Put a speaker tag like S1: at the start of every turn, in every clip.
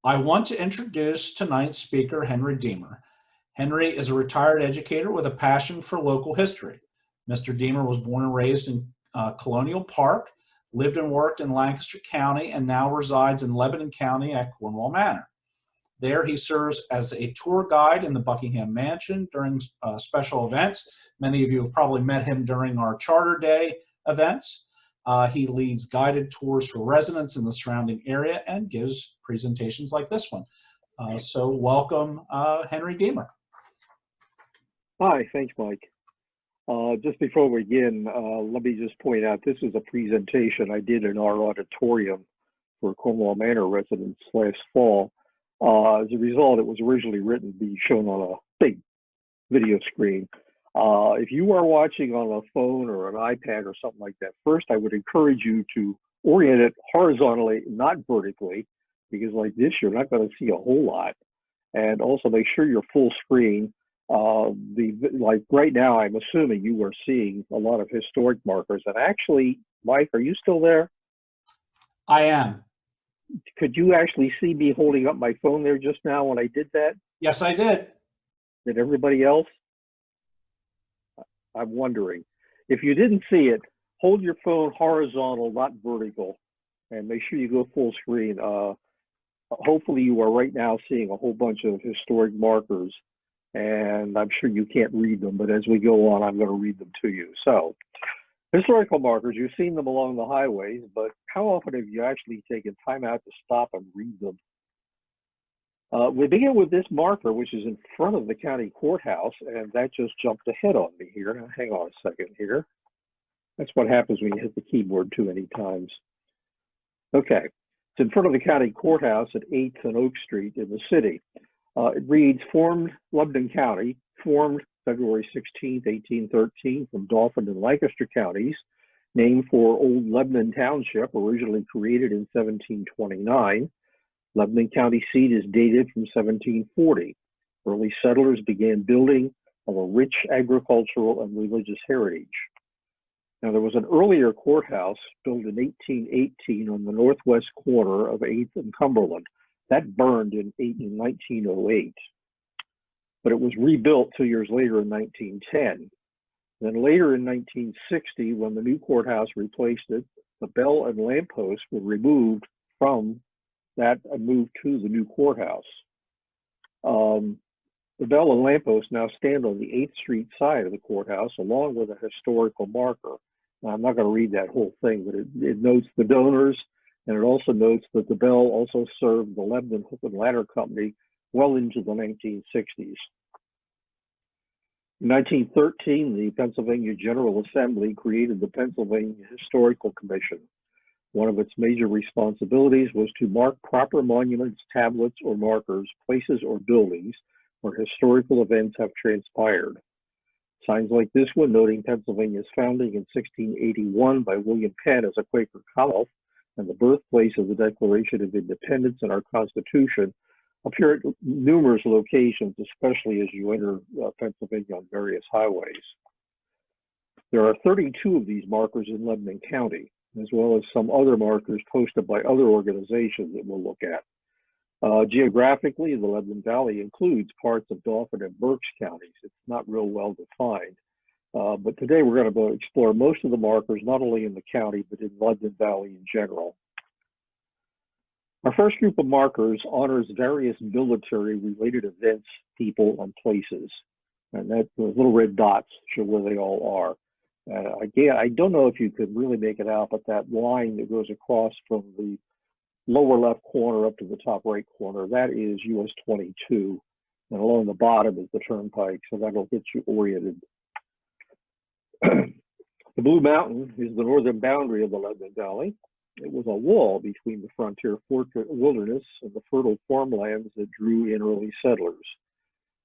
S1: I want to introduce tonight's speaker, Henry Deemer. Henry is a retired educator with a passion for local history. Mr. Deemer was born and raised in Colonial Park, lived and worked in Lancaster County, and now resides in Lebanon County at Cornwall Manor. There he serves as a tour guide in the Buckingham Mansion during special events. Many of you have probably met him during our Charter Day events. He leads guided tours for residents in the surrounding area and gives presentations like this one. So welcome, Henry Deemer.
S2: Hi, thanks, Mike. Just before we begin, let me just point out this is a presentation I did in our auditorium for Cornwall Manor residents last fall. As a result, it was originally written to be shown on a big video screen. If you are watching on a phone or an iPad or something like that, first I would encourage you to orient it horizontally, not vertically, because like this, you're not going to see a whole lot. And also make sure you're full screen. Like right now, I'm assuming you are seeing a lot of historic markers. And actually, Mike, are you still there?
S1: I am.
S2: Could you actually see me holding up my phone there just now when I did that?
S1: Yes, I did.
S2: Did everybody else? I'm wondering. If you didn't see it, hold your phone horizontal, not vertical, and make sure you go full screen. Hopefully you are right now seeing a whole bunch of historic markers, and I'm sure you can't read them, but as we go on, I'm going to read them to you. So, historical markers, you've seen them along the highways, but how often have you actually taken time out to stop and read them? We begin with this marker, which is in front of the county courthouse, and that just jumped ahead on me here. Now, hang on a second here. That's what happens when you hit the keyboard too many times. Okay, it's in front of the county courthouse at 8th and Oak Street in the city. It reads, formed Lebanon County, formed February 16, 1813 from Dauphin and Lancaster counties, named for Old Lebanon Township, originally created in 1729. Lebanon County seat is dated from 1740. Early settlers began building of a rich agricultural and religious heritage. Now, there was an earlier courthouse built in 1818 on the northwest corner of 8th and Cumberland. That burned in 1908, but it was rebuilt 2 years later in 1910. Then later in 1960, when the new courthouse replaced it, the bell and lampposts were removed from that and moved to the new courthouse. The bell and lampposts now stand on the 8th Street side of the courthouse, along with a historical marker. Now, I'm not going to read that whole thing, but it notes the donors, and it also notes that the bell also served the Lebanon Hook and Ladder Company well into the 1960s. In 1913, the Pennsylvania General Assembly created the Pennsylvania Historical Commission. One of its major responsibilities was to mark proper monuments, tablets, or markers, places, or buildings where historical events have transpired. Signs like this one, noting Pennsylvania's founding in 1681 by William Penn as a Quaker colony and the birthplace of the Declaration of Independence and our Constitution, appear at numerous locations, especially as you enter Pennsylvania on various highways. There are 32 of these markers in Lebanon County, as well as some other markers posted by other organizations that we'll look at. Geographically, the Lebanon Valley includes parts of Dauphin and Berks counties. It's not real well defined. But today we're going to explore most of the markers, not only in the county, but in Lebanon Valley in general. Our first group of markers honors various military-related events, people, and places. And that the little red dots show where they all are. Again, I don't know if you could really make it out, but that line that goes across from the lower left corner up to the top right corner, that is US 22. And along the bottom is the turnpike, so that'll get you oriented. The Blue Mountain is the northern boundary of the Lebanon Valley. It was a wall between the frontier wilderness and the fertile farmlands that drew in early settlers.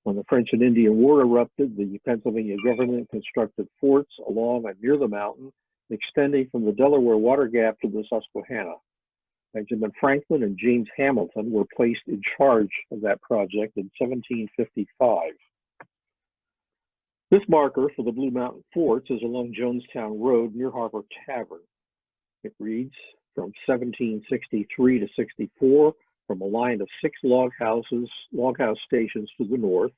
S2: When the French and Indian War erupted, the Pennsylvania government constructed forts along and near the mountain, extending from the Delaware Water Gap to the Susquehanna. Benjamin Franklin and James Hamilton were placed in charge of that project in 1755. This marker for the Blue Mountain Forts is along Jonestown Road near Harbor Tavern. It reads, from 1763 to 64, From a line of 6 loghouse stations to the north,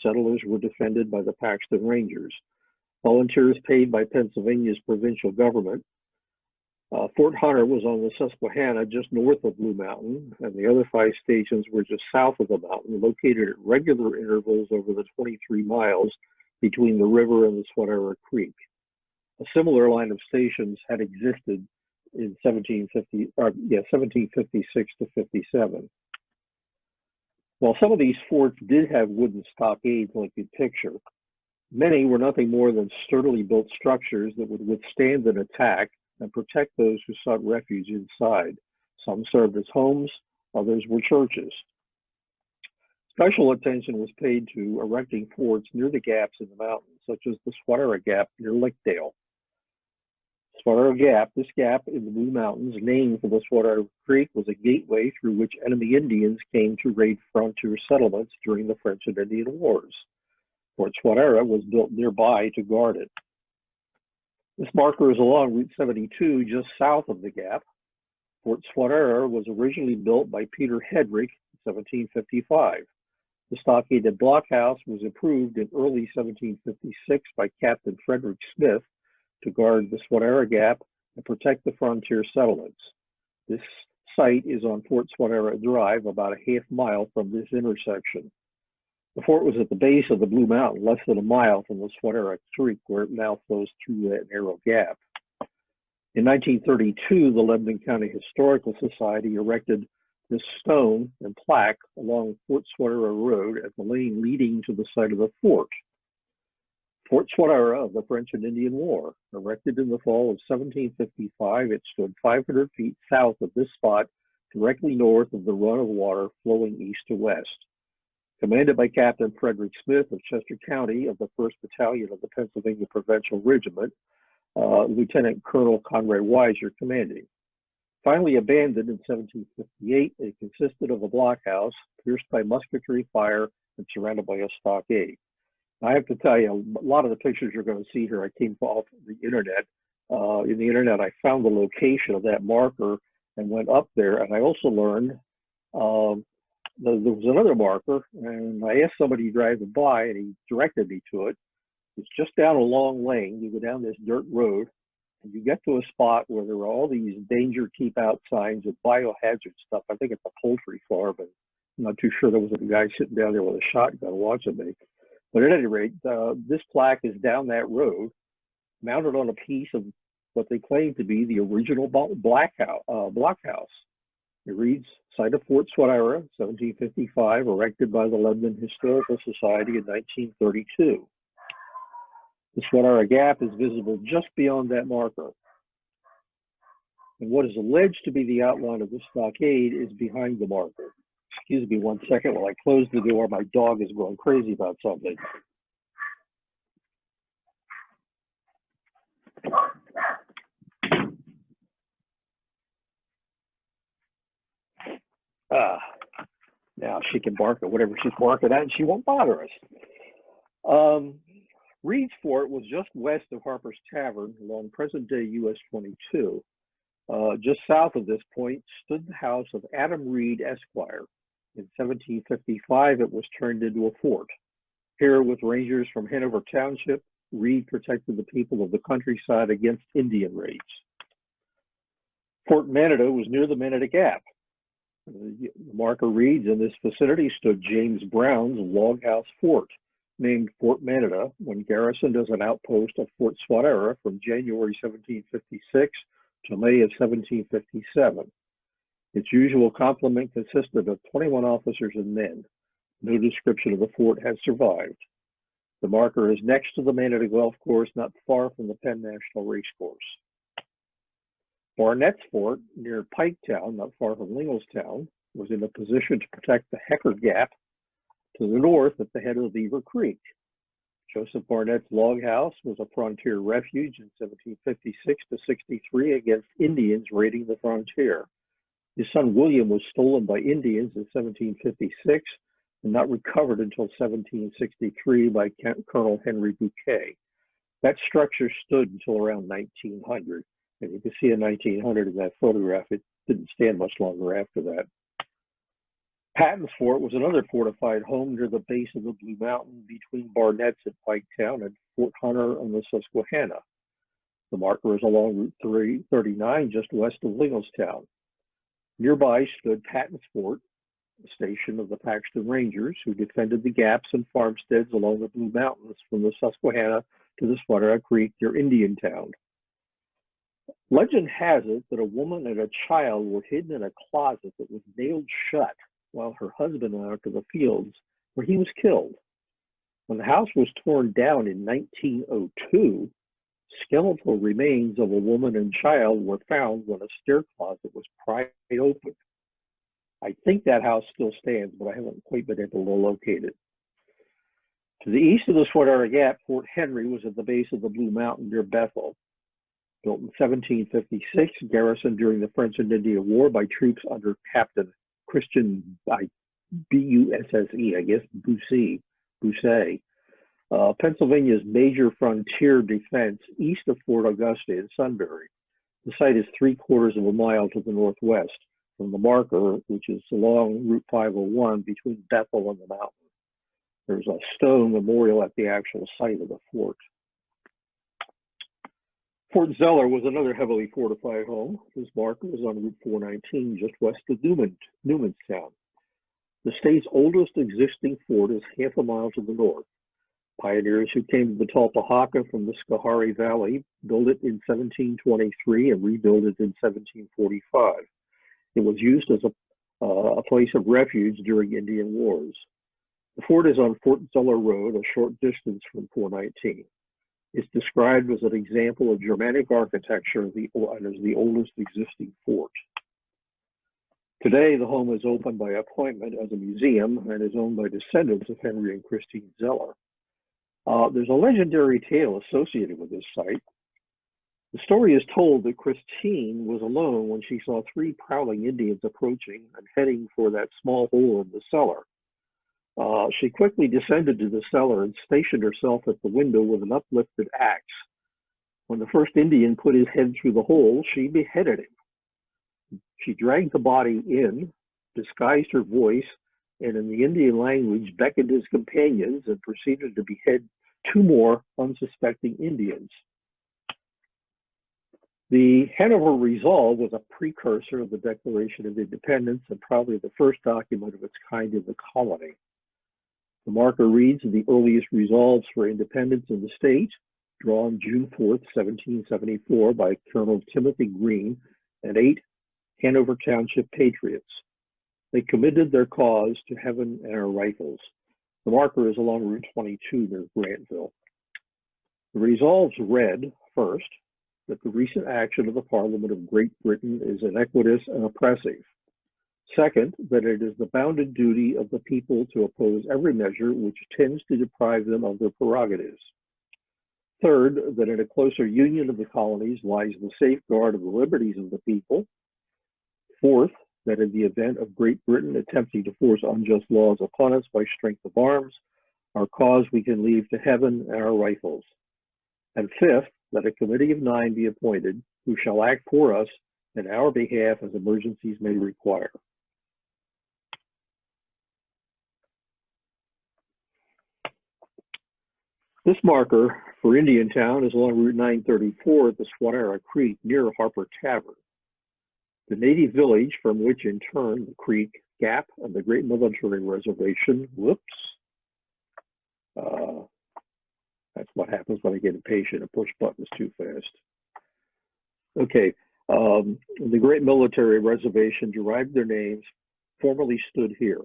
S2: settlers were defended by the Paxton Rangers. Volunteers paid by Pennsylvania's provincial government. Fort Hunter was on the Susquehanna just north of Blue Mountain, and the other 5 stations were just south of the mountain, located at regular intervals over the 23 miles between the river and the Swanera Creek. A similar line of stations had existed in 1756 to 57. While some of these forts did have wooden stockades like you picture, many were nothing more than sturdily built structures that would withstand an attack and protect those who sought refuge inside. Some served as homes, others were churches. Special attention was paid to erecting forts near the gaps in the mountains, such as the Swanera Gap near Lickdale. Swanera Gap, this gap in the Blue Mountains, named for the Swanera Creek, was a gateway through which enemy Indians came to raid frontier settlements during the French and Indian Wars. Fort Swanera was built nearby to guard it. This marker is along Route 72, just south of the gap. Fort Swanera was originally built by Peter Hedrick in 1755. The stockaded blockhouse was approved in early 1756 by Captain Frederick Smith to guard the Swanera Gap and protect the frontier settlements. This site is on Fort Swanera Drive, about a half mile from this intersection. The fort was at the base of the Blue Mountain, less than a mile from the Swanera Creek, where it now flows through that narrow gap. In 1932, the Lebanon County Historical Society erected this stone and plaque along Fort Swanera Road at the lane leading to the site of the fort. Fort Swanera of the French and Indian War. Erected in the fall of 1755, it stood 500 feet south of this spot, directly north of the run of water flowing east to west. Commanded by Captain Frederick Smith of Chester County of the 1st Battalion of the Pennsylvania Provincial Regiment, Lieutenant Colonel Conrad Weiser commanding. Finally abandoned in 1758, it consisted of a blockhouse pierced by musketry fire and surrounded by a stockade. I have to tell you, a lot of the pictures you're going to see here, I came off the internet. In the internet, I found the location of that marker and went up there. And I also learned there was another marker, and I asked somebody driving by, and he directed me to it. It's just down a long lane. You go down this dirt road, and you get to a spot where there are all these danger keep out signs of biohazard stuff. I think it's a poultry farm, but I'm not too sure there was a guy sitting down there with a shotgun watching me. But at any rate, this plaque is down that road, mounted on a piece of what they claim to be the original blockhouse. It reads, site of Fort Swanera, 1755, erected by the Lebanon Historical Society in 1932. The Swanera Gap is visible just beyond that marker. And what is alleged to be the outline of the stockade is behind the marker. Excuse me 1 second while I close the door. My dog is going crazy about something. Now she can bark at whatever she's barking at and she won't bother us. Reed's Fort was just west of Harper's Tavern along present-day US 22. Just south of this point stood the house of Adam Reed, Esquire. In 1755, it was turned into a fort. Here, with rangers from Hanover Township, Reed protected the people of the countryside against Indian raids. Fort Manada was near the Manada Gap. The marker reads, in this vicinity stood James Brown's log house fort, named Fort Manada, when garrisoned as an outpost of Fort Swanera from January 1756 to May of 1757. Its usual complement consisted of 21 officers and men. No description of the fort has survived. The marker is next to the Manada Golf Course, not far from the Penn National Race Course. Barnett's Fort, near Piketown, not far from Linglestown, was in a position to protect the Hecker Gap to the north at the head of Beaver Creek. Joseph Barnett's log house was a frontier refuge in 1756 to 63 against Indians raiding the frontier. His son William was stolen by Indians in 1756 and not recovered until 1763 by Colonel Henry Bouquet. That structure stood until around 1900. And you can see in 1900 in that photograph, it didn't stand much longer after that. Patinsport was another fortified home near the base of the Blue Mountain between Barnett's at Piketown and Fort Hunter on the Susquehanna. The marker is along Route 339, just west of Linglestown. Nearby stood Patinsport, a station of the Paxton Rangers, who defended the gaps and farmsteads along the Blue Mountains from the Susquehanna to the Swanera Creek near Indiantown. Legend has it that a woman and a child were hidden in a closet that was nailed shut while her husband went out to the fields, where he was killed. When the house was torn down in 1902, skeletal remains of a woman and child were found when a stair closet was pried open. I think that house still stands, but I haven't quite been able to locate it. To the east of the Swanera Gap, Fort Henry was at the base of the Blue Mountain near Bethel. Built in 1756, garrisoned during the French and Indian War by troops under Captain Christian, B-U-S-S-E, I guess, Bousset. Pennsylvania's major frontier defense east of Fort Augusta in Sunbury. The site is 3/4 of a mile to the northwest from the marker, which is along Route 501 between Bethel and the mountain. There's a stone memorial at the actual site of the fort. Fort Zeller was another heavily fortified home. This marker is on Route 419, just west of Newmanstown. The state's oldest existing fort is half a mile to the north. Pioneers who came to the Talpahawka from the Schoharie Valley built it in 1723 and rebuilt it in 1745. It was used as a place of refuge during Indian Wars. The fort is on Fort Zeller Road, a short distance from 419. It's described as an example of Germanic architecture and is the oldest existing fort. Today, the home is open by appointment as a museum and is owned by descendants of Henry and Christine Zeller. There's a legendary tale associated with this site. The story is told that Christine was alone when she saw 3 prowling Indians approaching and heading for that small hole in the cellar. She quickly descended to the cellar and stationed herself at the window with an uplifted axe. When the first Indian put his head through the hole, she beheaded him. She dragged the body in, disguised her voice, and in the Indian language beckoned his companions and proceeded to behead 2 more unsuspecting Indians. The Hanover Resolve was a precursor of the Declaration of Independence and probably the first document of its kind in the colony. The marker reads the earliest resolves for independence in the state, drawn June 4th, 1774 by Colonel Timothy Green and 8 Hanover Township patriots. They committed their cause to heaven and our rifles. The marker is along Route 22 near Grantville. The resolves read, first, that the recent action of the Parliament of Great Britain is iniquitous and oppressive. Second, that it is the bounden duty of the people to oppose every measure which tends to deprive them of their prerogatives. Third, that in a closer union of the colonies lies the safeguard of the liberties of the people. Fourth, that in the event of Great Britain attempting to force unjust laws upon us by strength of arms, our cause we can leave to heaven and our rifles. And fifth, that a committee of 9 be appointed who shall act for us in our behalf as emergencies may require. This marker for Indiantown is along Route 934 at the Swanera Creek near Harper Tavern. The native village from which in turn the creek, gap, and the great military reservation, that's what happens when I get impatient and push buttons too fast. Okay, the great military reservation derived their names, formerly stood here.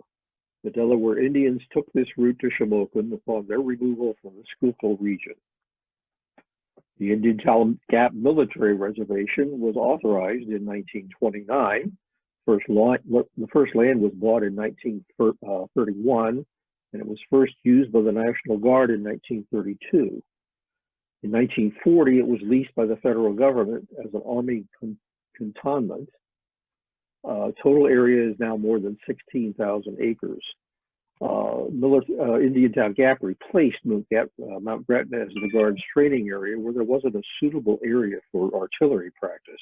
S2: The Delaware Indians took this route to Shamokin upon their removal from the Schuylkill region. The Indiantown Gap Military Reservation was authorized in 1929. The first land was bought in 1931, and it was first used by the National Guard in 1932. In 1940, it was leased by the federal government as an Army cantonment. Total area is now more than 16,000 acres. Indiantown Gap replaced Mount Gretna as the Guard's training area, where there wasn't a suitable area for artillery practice,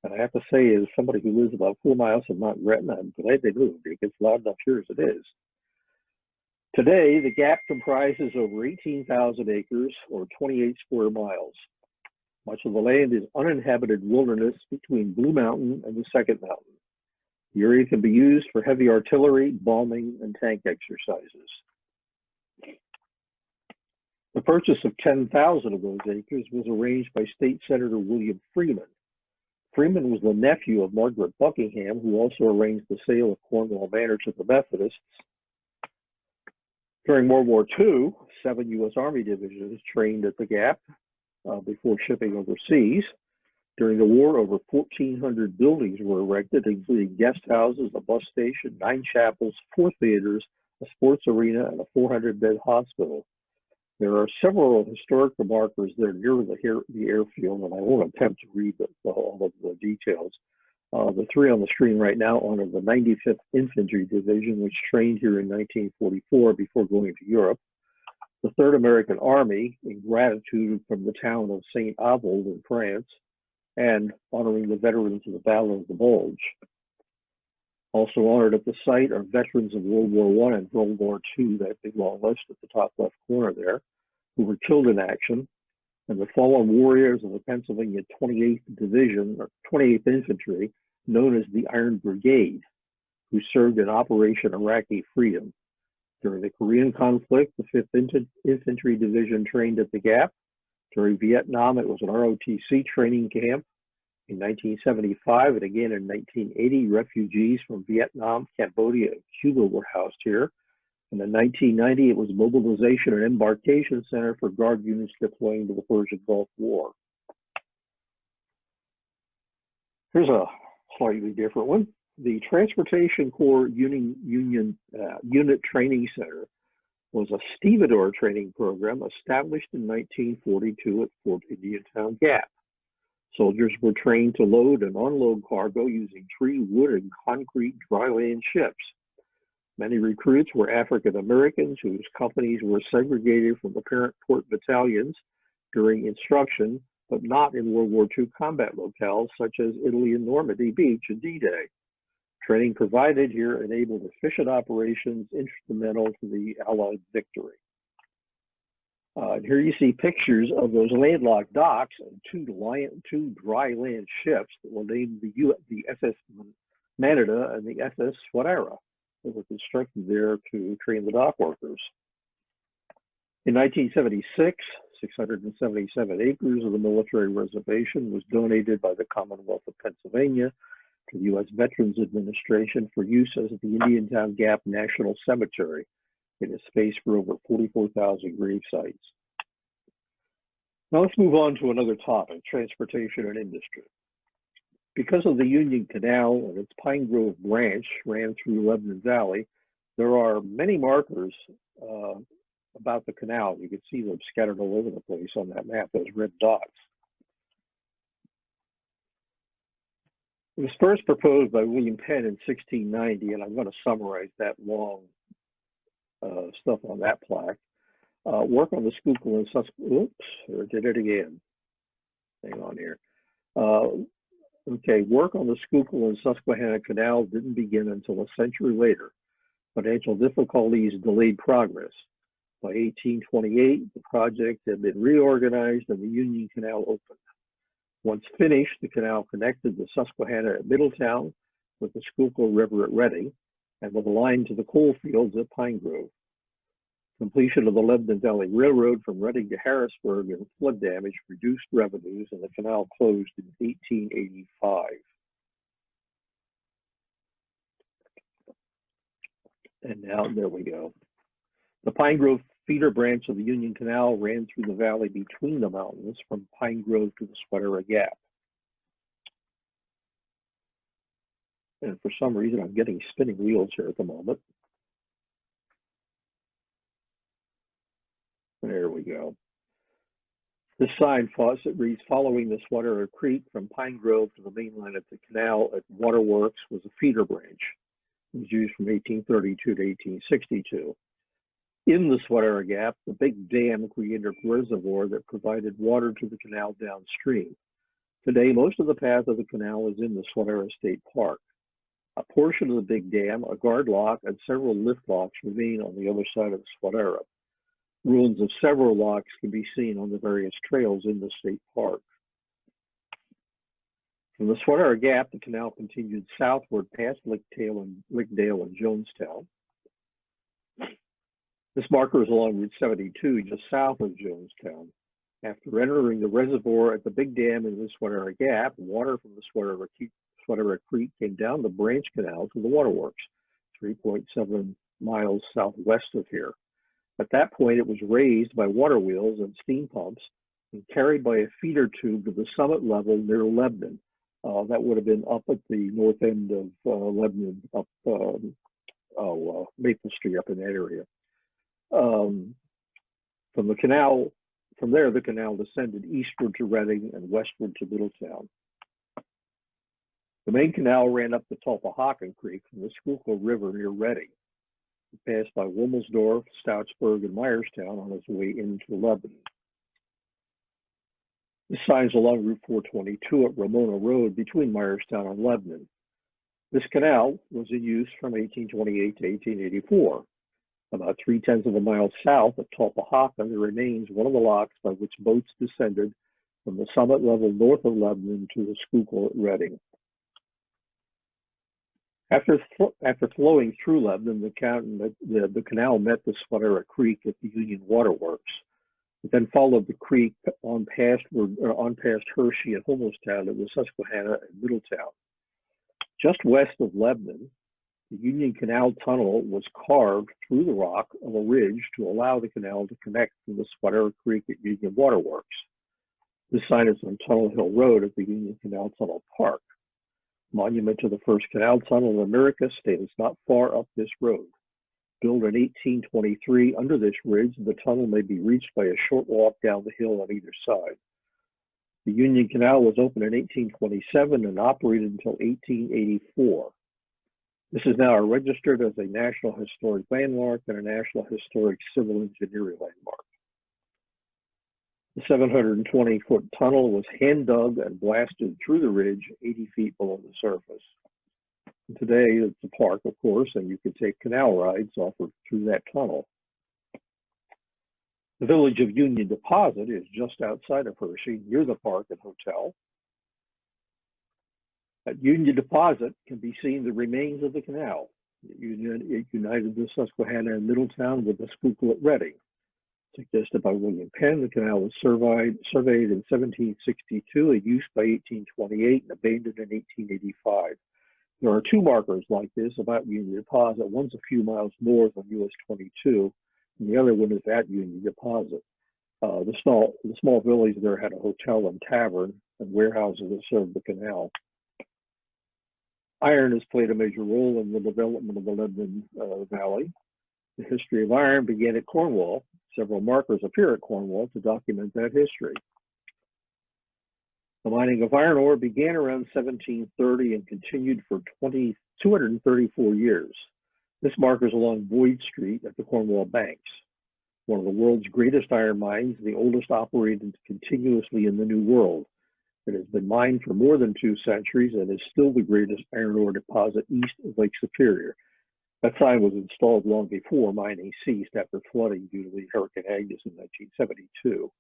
S2: And I have to say, as somebody who lives about 4 miles from Mount Gretna, I'm glad they moved. It gets loud enough here as it is. Today, the Gap comprises over 18,000 acres or 28 square miles. Much of the land is uninhabited wilderness between Blue Mountain and the Second Mountain. The area can be used for heavy artillery, bombing, and tank exercises. The purchase of 10,000 of those acres was arranged by State Senator William Freeman. Freeman was the nephew of Margaret Buckingham, who also arranged the sale of Cornwall Manor to the Methodists. During World War II, 7 U.S. Army divisions trained at the Gap before shipping overseas. During the war, over 1,400 buildings were erected, including guest houses, a bus station, 9 chapels, 4 theaters, a sports arena, and a 400-bed hospital. There are several historic markers that are near the airfield, and I won't attempt to read all of the details. The 3 on the screen right now honor the 95th Infantry Division, which trained here in 1944 before going to Europe. The 3rd American Army, in gratitude from the town of St. Avold in France, and honoring the veterans of the Battle of the Bulge. Also honored at the site are veterans of World War I and World War II, that big long list at the top left corner there, who were killed in action, and the fallen warriors of the Pennsylvania 28th Division, or 28th Infantry, known as the Iron Brigade, who served in Operation Iraqi Freedom. During the Korean conflict, the 5th Infantry Division trained at the Gap. During Vietnam, it was an ROTC training camp. In 1975 and again in 1980, refugees from Vietnam, Cambodia, and Cuba were housed here. And in 1990, it was a mobilization and embarkation center for guard units deploying to the Persian Gulf War. Here's a slightly different one. The Transportation Corps Unit Training Center was a stevedore training program established in 1942 at Fort Indiantown Gap. Soldiers were trained to load and unload cargo using tree, wood, and concrete dry land ships. Many recruits were African Americans whose companies were segregated from the parent port battalions during instruction, but not in World War II combat locales such as Italy and Normandy Beach and D-Day. Training provided here enabled efficient operations instrumental to the Allied victory. And here you see pictures of those landlocked docks and 2 dry land ships that were named the SS Manita and the SS Swanera, that were constructed there to train the dock workers. In 1976, 677 acres of the military reservation was donated by the Commonwealth of Pennsylvania to the U.S. Veterans Administration for use as the Indiantown Gap National Cemetery. It has space for over 44,000 grave sites. Now let's move on to another topic, transportation and industry. Because of the Union Canal and its Pine Grove branch ran through Lebanon Valley, there are many markers about the canal. You can see them scattered all over the place on that map, those red dots. It was first proposed by William Penn in 1690, and I'm going to summarize that long stuff on that plaque. Work on the Schuylkill and Susquehanna, oops, I did it again. Hang on here. Okay, work on the Schuylkill and Susquehanna Canal didn't begin until a century later. Financial difficulties delayed progress. By 1828, the project had been reorganized and the Union Canal opened. Once finished, the canal connected the Susquehanna at Middletown with the Schuylkill River at Reading and with a line to the coal fields at Pine Grove. Completion of the Lebanon Valley Railroad from Reading to Harrisburg and flood damage reduced revenues, and the canal closed in 1885. And now, there we go. The Pine Grove feeder branch of the Union Canal ran through the valley between the mountains from Pine Grove to the Swanera Gap. And for some reason, I'm getting spinning wheels here at the moment. There we go. This sign faucet reads, following the Swanera Creek from Pine Grove to the main line of the canal at Waterworks was a feeder branch. It was used from 1832 to 1862. In the Swanera Gap, the big dam created a reservoir that provided water to the canal downstream. Today, most of the path of the canal is in the Swanera State Park. A portion of the big dam, a guard lock, and several lift locks remain on the other side of the Swanera. Ruins of several locks can be seen on the various trails in the state park. From the Swanera Gap, the canal continued southward past Lickdale and Jonestown. This marker is along Route 72, just south of Jonestown. After entering the reservoir at the big dam in the Swanera Gap, water from the Swanera Creek came down the branch canal to the waterworks, 3.7 miles southwest of here. At that point, it was raised by water wheels and steam pumps and carried by a feeder tube to the summit level near Lebanon. That would have been up at the north end of Lebanon, up Maple Street, up in that area. From there, the canal descended eastward to Reading and westward to Middletown. The main canal ran up the Tulpehocken Creek from the Schuylkill River near Reading. It passed by Wilmelsdorf, Stoutsburg, and Myerstown on its way into Lebanon. This sign is along Route 422 at Ramona Road between Myerstown and Lebanon. This canal was in use from 1828 to 1884. About 3/10 of a mile south of Tulpehocken, there remains one of the locks by which boats descended from the summit level north of Lebanon to the Schuylkill at Reading. After flowing through Lebanon, the canal met the Swanera Creek at the Union Waterworks. It then followed the creek on past Hershey and Homestead at the Susquehanna and Middletown. Just west of Lebanon, the Union Canal Tunnel was carved through the rock of a ridge to allow the canal to connect from the Swanera Creek at Union Waterworks. This sign is on Tunnel Hill Road at the Union Canal Tunnel Park. Monument to the first canal tunnel in America stands not far up this road. Built in 1823 under this ridge, the tunnel may be reached by a short walk down the hill on either side. The Union Canal was opened in 1827 and operated until 1884. This is now registered as a National Historic Landmark and a National Historic Civil Engineering Landmark. The 720-foot tunnel was hand-dug and blasted through the ridge 80 feet below the surface. And today, it's a park, of course, and you can take canal rides offered through that tunnel. The village of Union Deposit is just outside of Hershey, near the park and hotel. At Union Deposit can be seen the remains of the canal. It united the Susquehanna and Middletown with the Schuylkill at Reading. Suggested by William Penn, the canal was surveyed in 1762, in use by 1828, and abandoned in 1885. There are two markers like this about Union Deposit. One's a few miles north on US 22, and the other one is at Union Deposit. The small village there had a hotel and tavern and warehouses that served the canal. Iron has played a major role in the development of the Lebanon Valley. The history of iron began at Cornwall. Several markers appear at Cornwall to document that history. The mining of iron ore began around 1730 and continued for 234 years. This marker is along Boyd Street at the Cornwall Banks. One of the world's greatest iron mines, the oldest operated continuously in the New World. It has been mined for more than 2 centuries and is still the greatest iron ore deposit east of Lake Superior. That sign was installed long before mining ceased after flooding due to the Hurricane Agnes in 1972.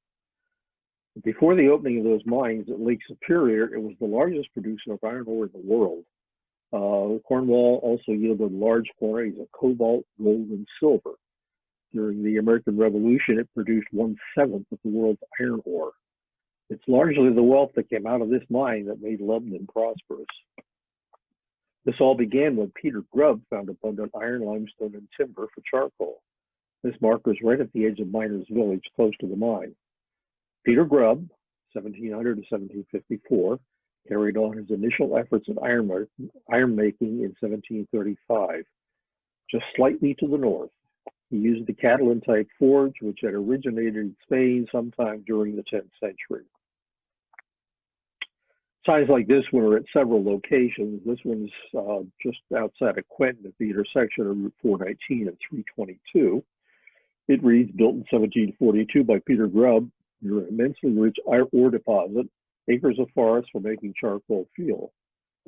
S2: Before the opening of those mines at Lake Superior, it was the largest producer of iron ore in the world. Cornwall also yielded large quantities of cobalt, gold, and silver. During the American Revolution, it produced 1/7 of the world's iron ore. It's largely the wealth that came out of this mine that made Lebanon prosperous. This all began when Peter Grubb found abundant iron, limestone, and timber for charcoal. This marker is right at the edge of Miners Village, close to the mine. Peter Grubb, 1700 to 1754, carried on his initial efforts at iron making in 1735, just slightly to the north. He used the Catalan-type forge, which had originated in Spain sometime during the 10th century. Signs like this one are at several locations. This one's just outside of Quentin at the intersection of Route 419 and 322. It reads, built in 1742 by Peter Grubb, near an immensely rich ore deposit acres of forest for making charcoal fuel.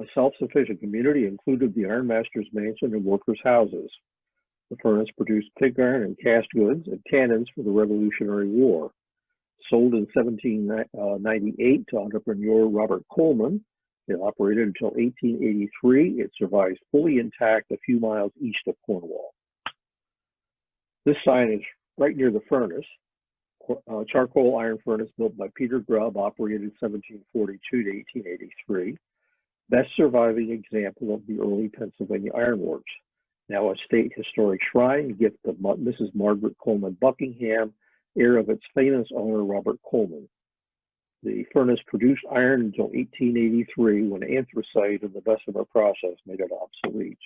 S2: A self-sufficient community included the ironmaster's mansion and workers' houses. The furnace produced pig iron and cast goods and cannons for the Revolutionary War. Sold in 1798 to entrepreneur Robert Coleman, it operated until 1883. It survives fully intact a few miles east of Cornwall. This sign is right near the furnace. Charcoal iron furnace built by Peter Grubb, operated 1742 to 1883. Best surviving example of the early Pennsylvania ironworks. Now a state historic shrine, gift of Mrs. Margaret Coleman Buckingham, heir of its famous owner, Robert Coleman. The furnace produced iron until 1883, when anthracite and the Bessemer process made it obsolete.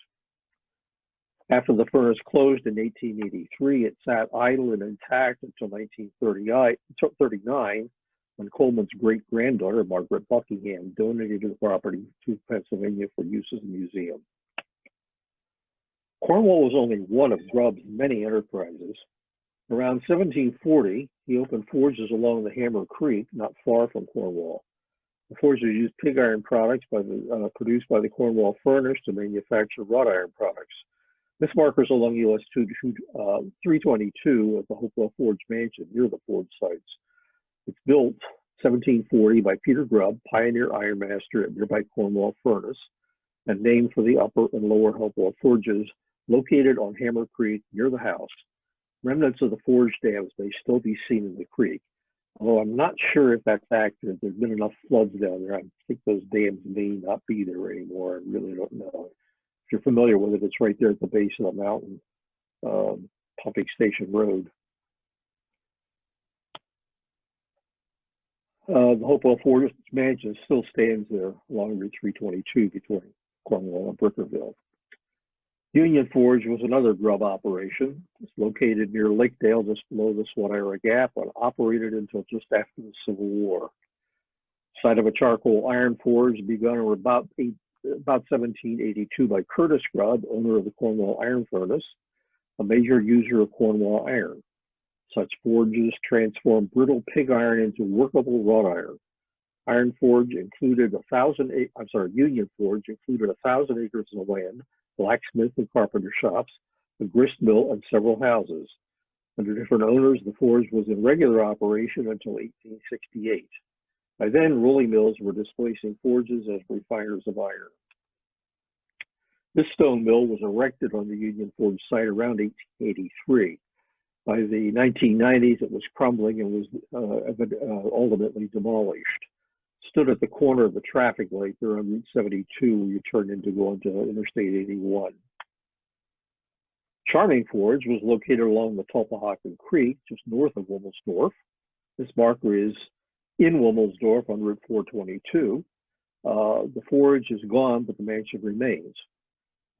S2: After the furnace closed in 1883, it sat idle and intact until 1939, when Coleman's great-granddaughter, Margaret Buckingham, donated the property to Pennsylvania for use as a museum. Cornwall was only one of Grubb's many enterprises. Around 1740, he opened forges along the Hammer Creek, not far from Cornwall. The forges used pig iron products produced by the Cornwall furnace to manufacture wrought iron products. This marker is along US 322 at the Hopewell Forge Mansion, near the forge sites. It's built 1740 by Peter Grubb, pioneer ironmaster at nearby Cornwall Furnace, and named for the upper and lower Hopewell forges located on Hammer Creek near the house. Remnants of the forge dams may still be seen in the creek, although I'm not sure if that's accurate. There's been enough floods down there. I think those dams may not be there anymore. I really don't know. If you're familiar with it, it's right there at the base of the mountain, Pumping Station Road. The Hopewell Forge Mansion still stands there along Route 322 between Cornwall and Brickerville. Union Forge was another Grubb operation. It's located near Lakedale, just below the Swanera Gap, and operated until just after the Civil War. Site of a charcoal iron forge begun in about 1782 by Curtis Grubb, owner of the Cornwall Iron Furnace, a major user of Cornwall iron. Such forges transformed brittle pig iron into workable wrought iron. Union Forge included 1,000 acres of land, blacksmith and carpenter shops, a grist mill, and several houses. Under different owners, the forge was in regular operation until 1868. By then, rolling mills were displacing forges as refiners of iron. This stone mill was erected on the Union Forge site around 1883. By the 1990s, it was crumbling and was ultimately demolished. Stood at the corner of the traffic light there on Route 72, where you turn into going to Interstate 81. Charming Forge was located along the Tulpehocken Creek, just north of Wilmelsdorf. This marker is in Wilmelsdorf on Route 422. The forge is gone, but the mansion remains.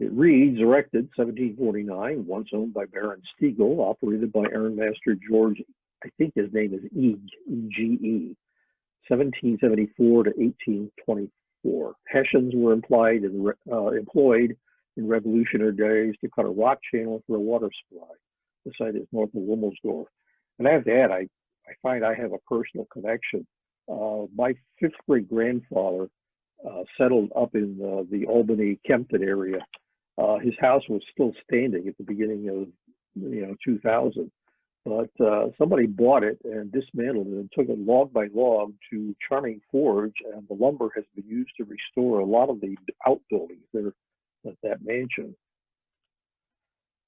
S2: It reads, erected 1749, once owned by Baron Stiegel, operated by Ironmaster George, I think his name is E-G-E. 1774 to 1824. Hessians were employed in Revolutionary days to cut a rock channel for a water supply. The site is north of Wilmelsdorf. And I have to add, I find I have a personal connection. My fifth great grandfather settled up in the Albany, Kempton area. His house was still standing at the beginning of 2000. But somebody bought it and dismantled it and took it log by log to Charming Forge, and the lumber has been used to restore a lot of the outbuildings there at that mansion.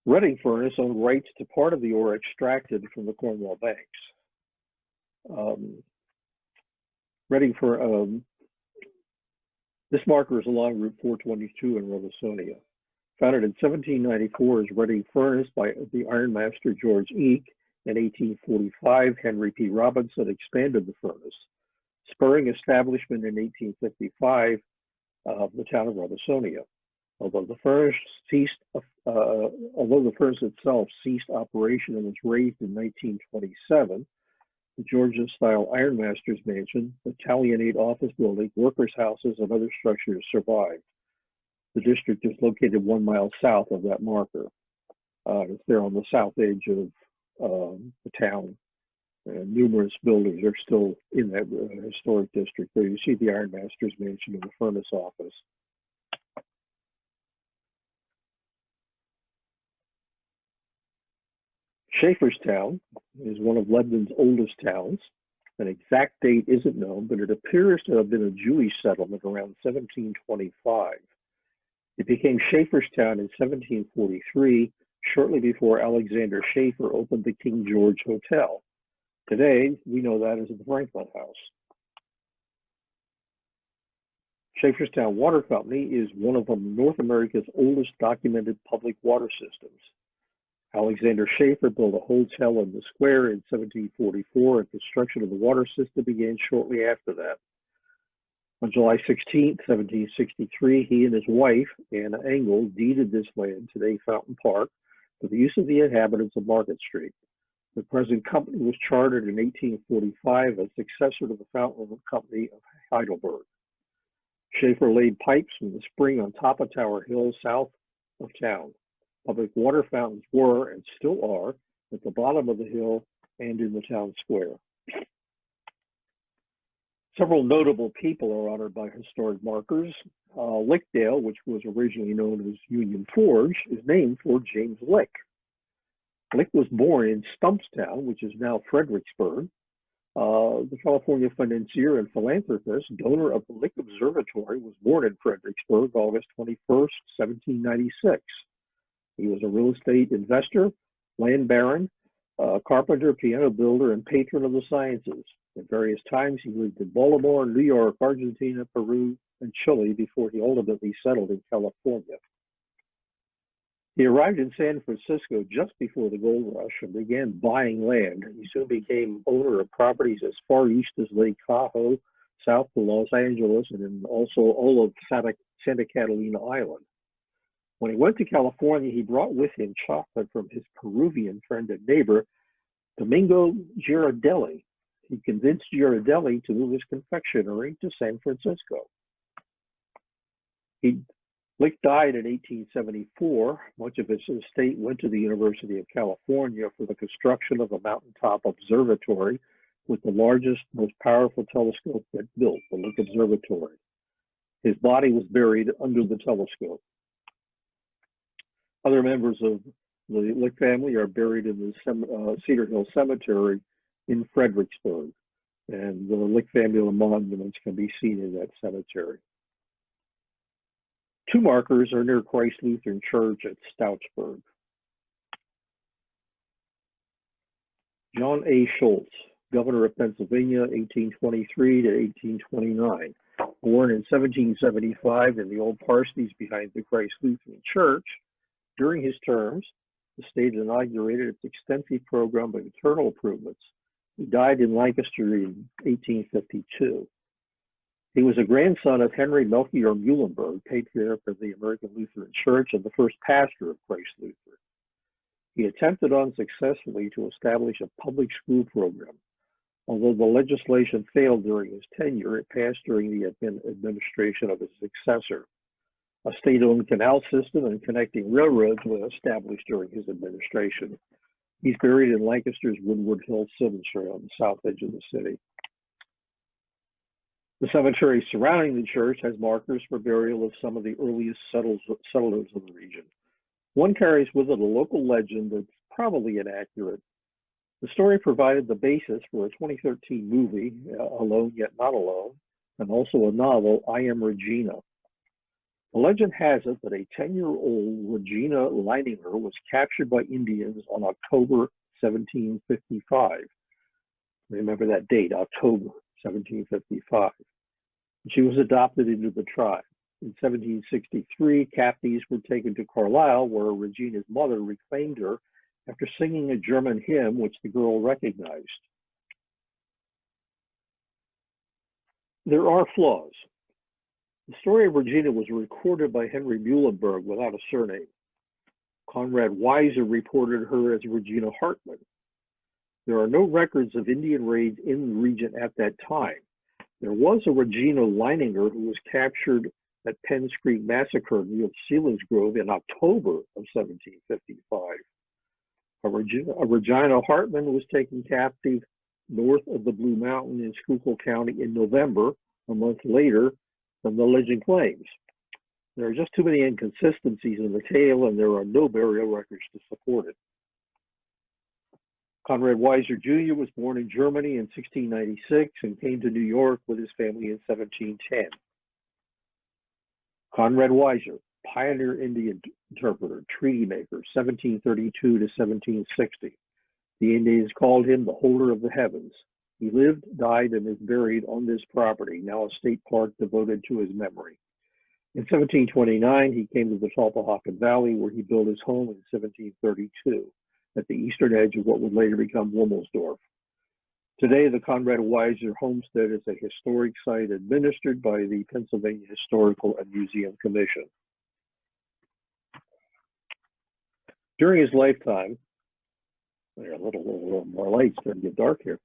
S2: Reading Furnace owned rights to part of the ore extracted from the Cornwall banks. This marker is along Route 422 in Rovisonia. Founded in 1794 as Reading Furnace by the ironmaster George Eek, in 1845, Henry P. Robinson expanded the furnace, spurring establishment in 1855 of the town of Rovisonia. Although the furnace itself ceased operation and was razed in 1927, the Georgian-style ironmaster's mansion, Italianate office building, workers' houses, and other structures survived. The district is located 1 mile south of that marker. It's there on the south edge of the town. Numerous buildings are still in that historic district. There you see the Ironmaster's Mansion and the furnace office. Shakerstown is one of Lebanon's oldest towns. An exact date isn't known, but it appears to have been a Jewish settlement around 1725. It became Shakerstown in 1743, shortly before Alexander Schaefer opened the King George Hotel. Today, we know that as the Franklin House. Shakerstown Water Company is one of North America's oldest documented public water systems. Alexander Schaefer built a hotel in the square in 1744, and construction of the water system began shortly after that. On July 16, 1763, he and his wife, Anna Engel, deeded this land, today Fountain Park, for the use of the inhabitants of Market Street. The present company was chartered in 1845 as successor to the Fountain Company of Heidelberg. Schaefer laid pipes from the spring on top of Tower Hill, south of town. Public water fountains were, and still are, at the bottom of the hill and in the town square. Several notable people are honored by historic markers. Lickdale, which was originally known as Union Forge, is named for James Lick. Lick was born in Stumpstown, which is now Fredericksburg. The California financier and philanthropist, donor of the Lick Observatory, was born in Fredericksburg, August 21st, 1796. He was a real estate investor, land baron, carpenter, piano builder, and patron of the sciences. At various times, he lived in Baltimore, New York, Argentina, Peru, and Chile before he ultimately settled in California. He arrived in San Francisco just before the gold rush and began buying land. He soon became owner of properties as far east as Lake Tahoe, south to Los Angeles, and then also all of Santa Catalina Island. When he went to California, he brought with him chocolate from his Peruvian friend and neighbor, Domingo Girardelli. He convinced Girardelli to move his confectionery to San Francisco. Lick died in 1874. Much of his estate went to the University of California for the construction of a mountaintop observatory with the largest, most powerful telescope yet built, the Lick Observatory. His body was buried under the telescope. Other members of the Lick family are buried in the Cedar Hill Cemetery in Fredericksburg, and the Lick family monuments can be seen in that cemetery. Two markers are near Christ Lutheran Church at Stoutsburg. John A. Schultz, governor of Pennsylvania, 1823 to 1829. Born in 1775 in the old parsonage behind the Christ Lutheran Church, during his terms, the state inaugurated its extensive program of internal improvements. He died in Lancaster in 1852. He was a grandson of Henry Melchior Muhlenberg, patriarch of the American Lutheran Church and the first pastor of Christ Lutheran. He attempted unsuccessfully to establish a public school program. Although the legislation failed during his tenure, it passed during the administration of his successor. A state-owned canal system and connecting railroads was established during his administration. He's buried in Lancaster's Woodward Hill Cemetery on the south edge of the city. The cemetery surrounding the church has markers for burial of some of the earliest settlers of the region. One carries with it a local legend that's probably inaccurate. The story provided the basis for a 2013 movie, Alone Yet Not Alone, and also a novel, I Am Regina. The legend has it that a 10-year-old Regina Leininger was captured by Indians on October 1755. Remember that date, October 1755. She was adopted into the tribe. In 1763, captives were taken to Carlisle, where Regina's mother reclaimed her after singing a German hymn which the girl recognized. There are flaws. The story of Regina was recorded by Henry Muhlenberg without a surname. Conrad Weiser reported her as Regina Hartman. There are no records of Indian raids in the region at that time. There was a Regina Leininger who was captured at Penn's Creek Massacre near Selinsgrove in October of 1755. A Regina Hartman was taken captive north of the Blue Mountain in Schuylkill County in November, a month later than the legend claims. There are just too many inconsistencies in the tale, and there are no burial records to support it. Conrad Weiser Jr. was born in Germany in 1696 and came to New York with his family in 1710. Conrad Weiser, pioneer Indian interpreter, treaty maker, 1732 to 1760. The Indians called him the holder of the heavens. He lived, died, and is buried on this property, now a state park devoted to his memory. In 1729, he came to the Chautauqua Valley, where he built his home in 1732, at the eastern edge of what would later become Wilmersdorf. Today, the Conrad Weiser Homestead is a historic site administered by the Pennsylvania Historical and Museum Commission. During his lifetime, a little more light, it's starting to get dark here.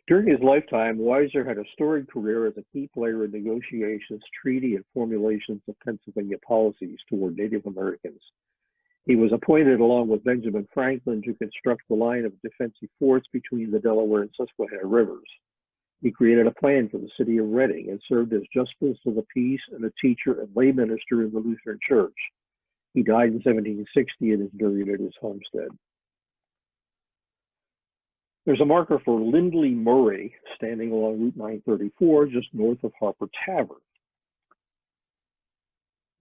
S2: During his lifetime, Weiser had a storied career as a key player in negotiations, treaty, and formulations of Pennsylvania policies toward Native Americans. He was appointed, along with Benjamin Franklin, to construct the line of defensive forts between the Delaware and Susquehanna rivers. He created a plan for the city of Reading and served as justice of the peace and a teacher and lay minister in the Lutheran Church. He died in 1760 and is buried at his homestead. There's a marker for Lindley Murray standing along Route 934 just north of Harper Tavern.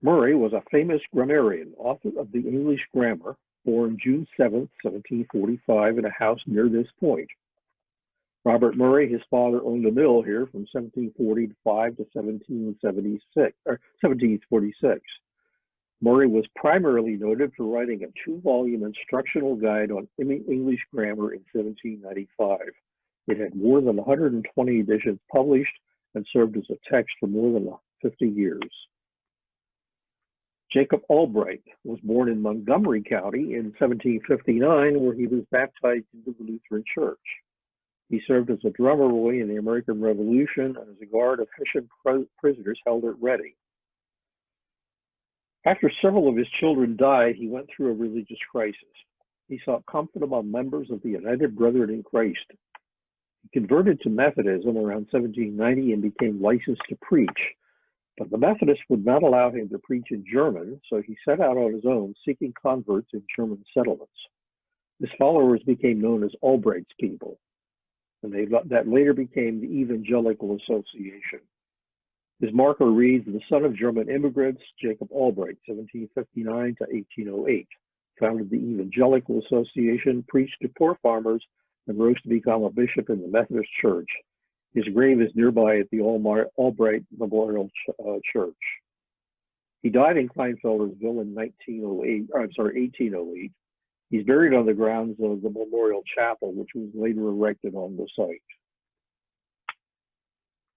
S2: Murray was a famous grammarian, author of the English Grammar, born June 7, 1745, in a house near this point. Robert Murray, his father, owned a mill here from 1745 to 1746. Murray was primarily noted for writing a 2-volume instructional guide on English grammar in 1795. It had more than 120 editions published and served as a text for more than 50 years. Jacob Albright was born in Montgomery County in 1759, where he was baptized into the Lutheran Church. He served as a drummer boy in the American Revolution and as a guard of Hessian prisoners held at Reading. After several of his children died, he went through a religious crisis. He sought comfort among members of the United Brethren in Christ. He converted to Methodism around 1790 and became licensed to preach, but the Methodists would not allow him to preach in German, so he set out on his own, seeking converts in German settlements. His followers became known as Albright's people, and that later became the Evangelical Association. His marker reads, the son of German immigrants, Jacob Albright, 1759 to 1808, founded the Evangelical Association, preached to poor farmers, and rose to become a bishop in the Methodist Church. His grave is nearby at the Albright Memorial Church. He died in Kleinfeldersville in 1808. He's buried on the grounds of the Memorial Chapel, which was later erected on the site.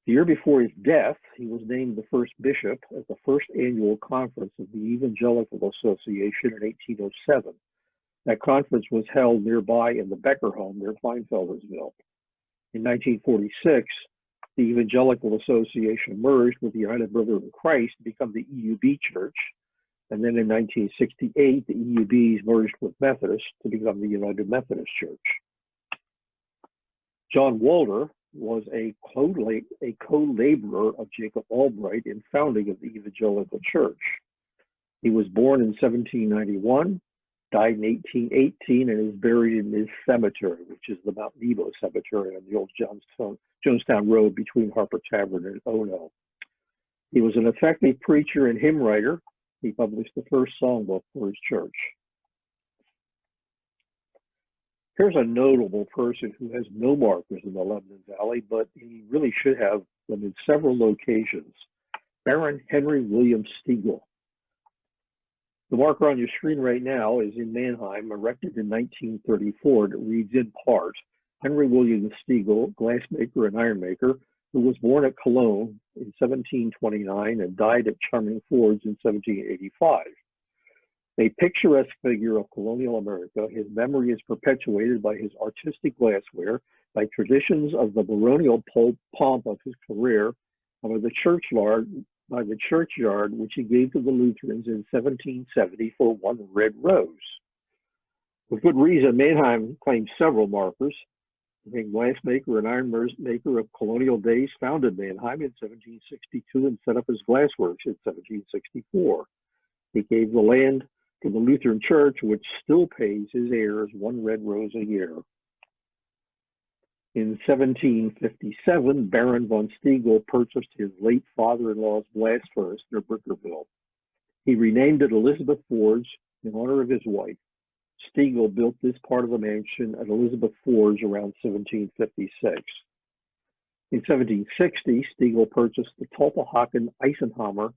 S2: The year before his death, he was named the first bishop at the first annual conference of the Evangelical Association in 1807. That conference was held nearby in the Becker home near Kleinfeldersville. In 1946, the Evangelical Association merged with the United Brethren in Christ to become the EUB Church. And then in 1968, the EUBs merged with Methodists to become the United Methodist Church. John Walder was a co-laborer of Jacob Albright in founding of the Evangelical Church. He was born in 1791, died in 1818, and is buried in his cemetery, which is the Mount Nebo Cemetery on the old Jonestown Road between Harper Tavern and Ono. He was an effective preacher and hymn writer. He published the first songbook for his church. Here's a notable person who has no markers in the Lebanon Valley, but he really should have them in several locations. Baron Henry William Stiegel. The marker on your screen right now is in Mannheim, erected in 1934. It reads in part, Henry William Stiegel, glassmaker and ironmaker, who was born at Cologne in 1729 and died at Charming Fords in 1785. A picturesque figure of colonial America, his memory is perpetuated by his artistic glassware, by traditions of the baronial pomp of his career, and by the churchyard which he gave to the Lutherans in 1770 for one red rose. With good reason, Mannheim claims several markers. the glassmaker and iron maker of colonial days, founded Mannheim in 1762 and set up his glassworks in 1764. He gave the land to the Lutheran Church, which still pays his heirs 1 red rose a year. In 1757, Baron von Stiegel purchased his late father-in-law's blast furnace near Brickerville. He renamed it Elizabeth Forge in honor of his wife. Stiegel built this part of the mansion at Elizabeth Forge around 1756. In 1760, Stiegel purchased the Tulpehocken Eisenhammer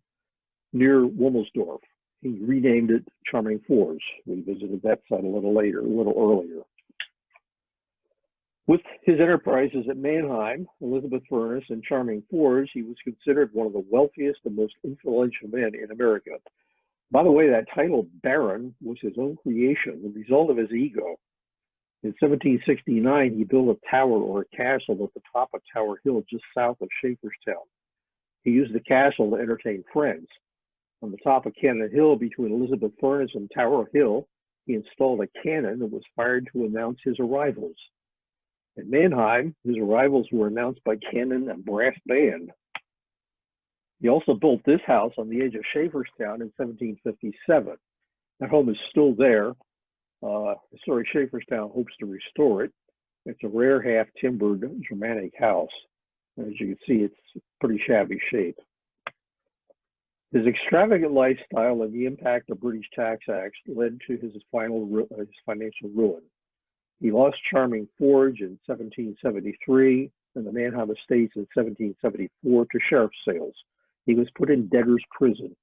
S2: near Wummelsdorf. He renamed it Charming Forge. We visited that site a little earlier. With his enterprises at Mannheim, Elizabeth Furnace, and Charming Forge, he was considered one of the wealthiest and most influential men in America. By the way, that title, Baron, was his own creation, the result of his ego. In 1769, he built a tower or a castle at the top of Tower Hill, just south of Shakerstown. He used the castle to entertain friends. On the top of Cannon Hill, between Elizabeth Furnace and Tower Hill, he installed a cannon that was fired to announce his arrivals. At Mannheim, his arrivals were announced by cannon and brass band. He also built this house on the edge of Shakerstown in 1757. That home is still there. Historic Shakerstown hopes to restore it. It's a rare half-timbered Germanic house. As you can see, it's pretty shabby shape. His extravagant lifestyle and the impact of British tax acts led to his financial ruin. He lost Charming Forge in 1773 and the Mannheim Estates in 1774 to sheriff's sales. He was put in debtor's prison.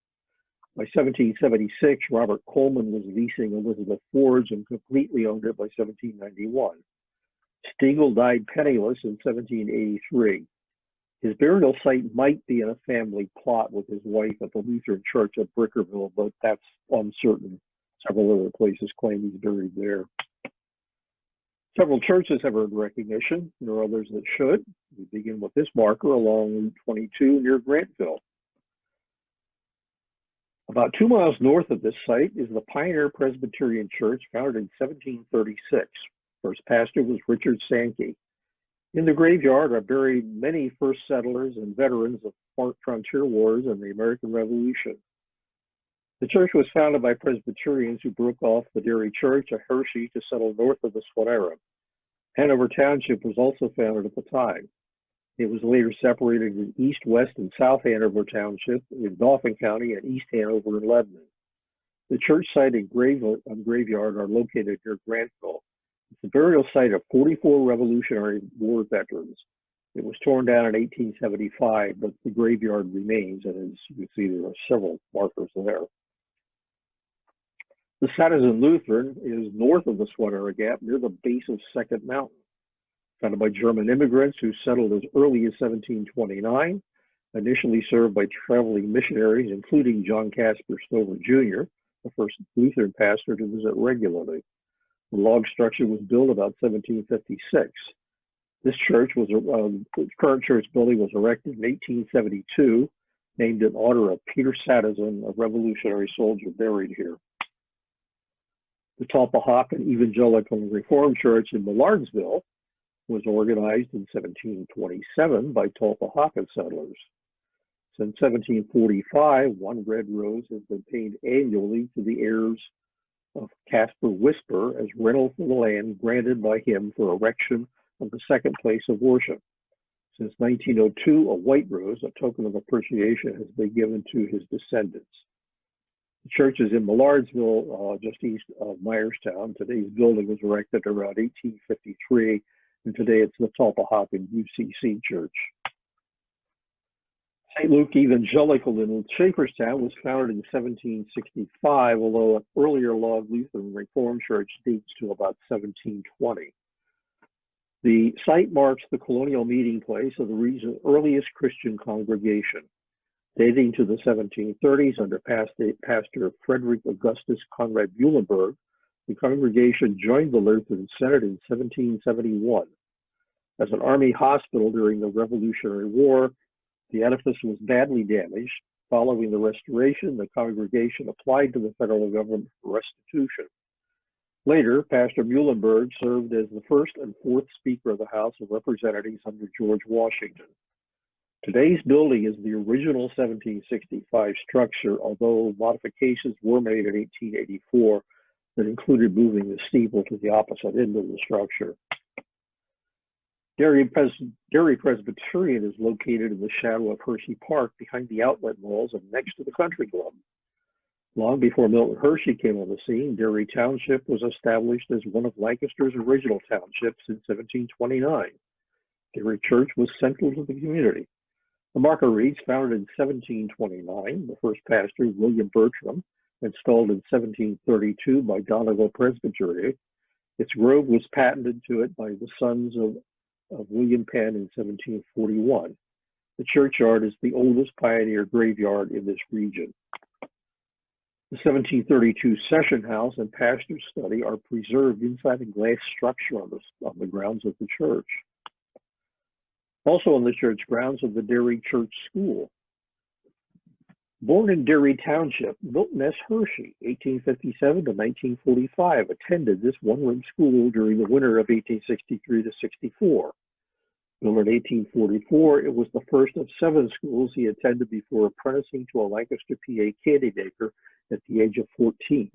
S2: By 1776, Robert Coleman was leasing Elizabeth Forge and completely owned it by 1791. Stiegel died penniless in 1783. His burial site might be in a family plot with his wife at the Lutheran Church at Brickerville, but that's uncertain. Several other places claim he's buried there. Several churches have earned recognition. There are others that should. We begin with this marker along Route 22 near Grantville. About 2 miles north of this site is the Pioneer Presbyterian Church, founded in 1736. First pastor was Richard Sankey. In the graveyard are buried many first settlers and veterans of frontier wars and the American Revolution. The church was founded by Presbyterians who broke off the Dairy Church at Hershey to settle north of the Swanera. Hanover Township was also founded at the time. It was later separated in East, West, and South Hanover Township in Dauphin County and East Hanover and Lebanon. The church site and graveyard are located near Grantville. It's the burial site of 44 Revolutionary War veterans. It was torn down in 1875, but the graveyard remains, and as you can see, there are several markers there. The Stoutsburg Lutheran is north of the Swanera Gap, near the base of Second Mountain. Founded by German immigrants who settled as early as 1729, initially served by traveling missionaries, including John Casper Stover Jr., the first Lutheran pastor to visit regularly. The log structure was built about 1756. This church was the current church building was erected in 1872, named in honor of Peter Sadison, a Revolutionary soldier buried here. The Tulpehocken Evangelical and Reformed Church in Millardsville was organized in 1727 by Tulpehocken settlers. Since 1745, 1 red rose has been paid annually to the heirs of Caspar Whisper as rental for the land granted by him for erection of the second place of worship. Since 1902, a white rose, a token of appreciation, has been given to his descendants. The church is in Millardsville, just east of Myerstown. Today's building was erected around 1853, and today it's the Tulpehocken UCC Church. St. Luke Evangelical in Shakerstown was founded in 1765, although an earlier log Lutheran Reformed Church dates to about 1720. The site marks the colonial meeting place of the region's earliest Christian congregation. Dating to the 1730s under Pastor Frederick Augustus Conrad Muhlenberg, the congregation joined the Lutheran Synod in 1771. As an army hospital during the Revolutionary War, the edifice was badly damaged. Following the restoration, the congregation applied to the federal government for restitution. Later, Pastor Muhlenberg served as the first and fourth Speaker of the House of Representatives under George Washington. Today's building is the original 1765 structure, although modifications were made in 1884 that included moving the steeple to the opposite end of the structure. Derry Presbyterian is located in the shadow of Hershey Park behind the outlet malls and next to the Country Club. Long before Milton Hershey came on the scene, Derry Township was established as one of Lancaster's original townships in 1729. Derry Church was central to the community. The Marguerites, founded in 1729, the first pastor, William Bertram, installed in 1732 by Donegal Presbytery. Its grove was patented to it by the sons of William Penn in 1741. The churchyard is the oldest pioneer graveyard in this region. The 1732 session house and pastor's study are preserved inside a glass structure on the grounds of the church. Also on the church grounds of the Derry Church School. Born in Derry Township, Milton S. Hershey, 1857 to 1945, attended this one-room school during the winter of 1863 to 64. Built in 1844, it was the first of 7 schools he attended before apprenticing to a Lancaster, PA candy maker at the age of 14.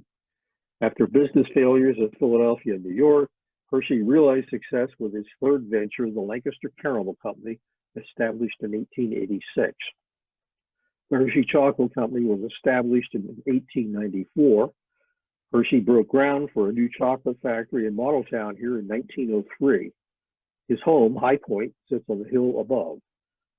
S2: After business failures in Philadelphia and New York, Hershey realized success with his third venture, the Lancaster Caramel Company, established in 1886. The Hershey Chocolate Company was established in 1894. Hershey broke ground for a new chocolate factory in Modeltown here in 1903. His home, High Point, sits on the hill above.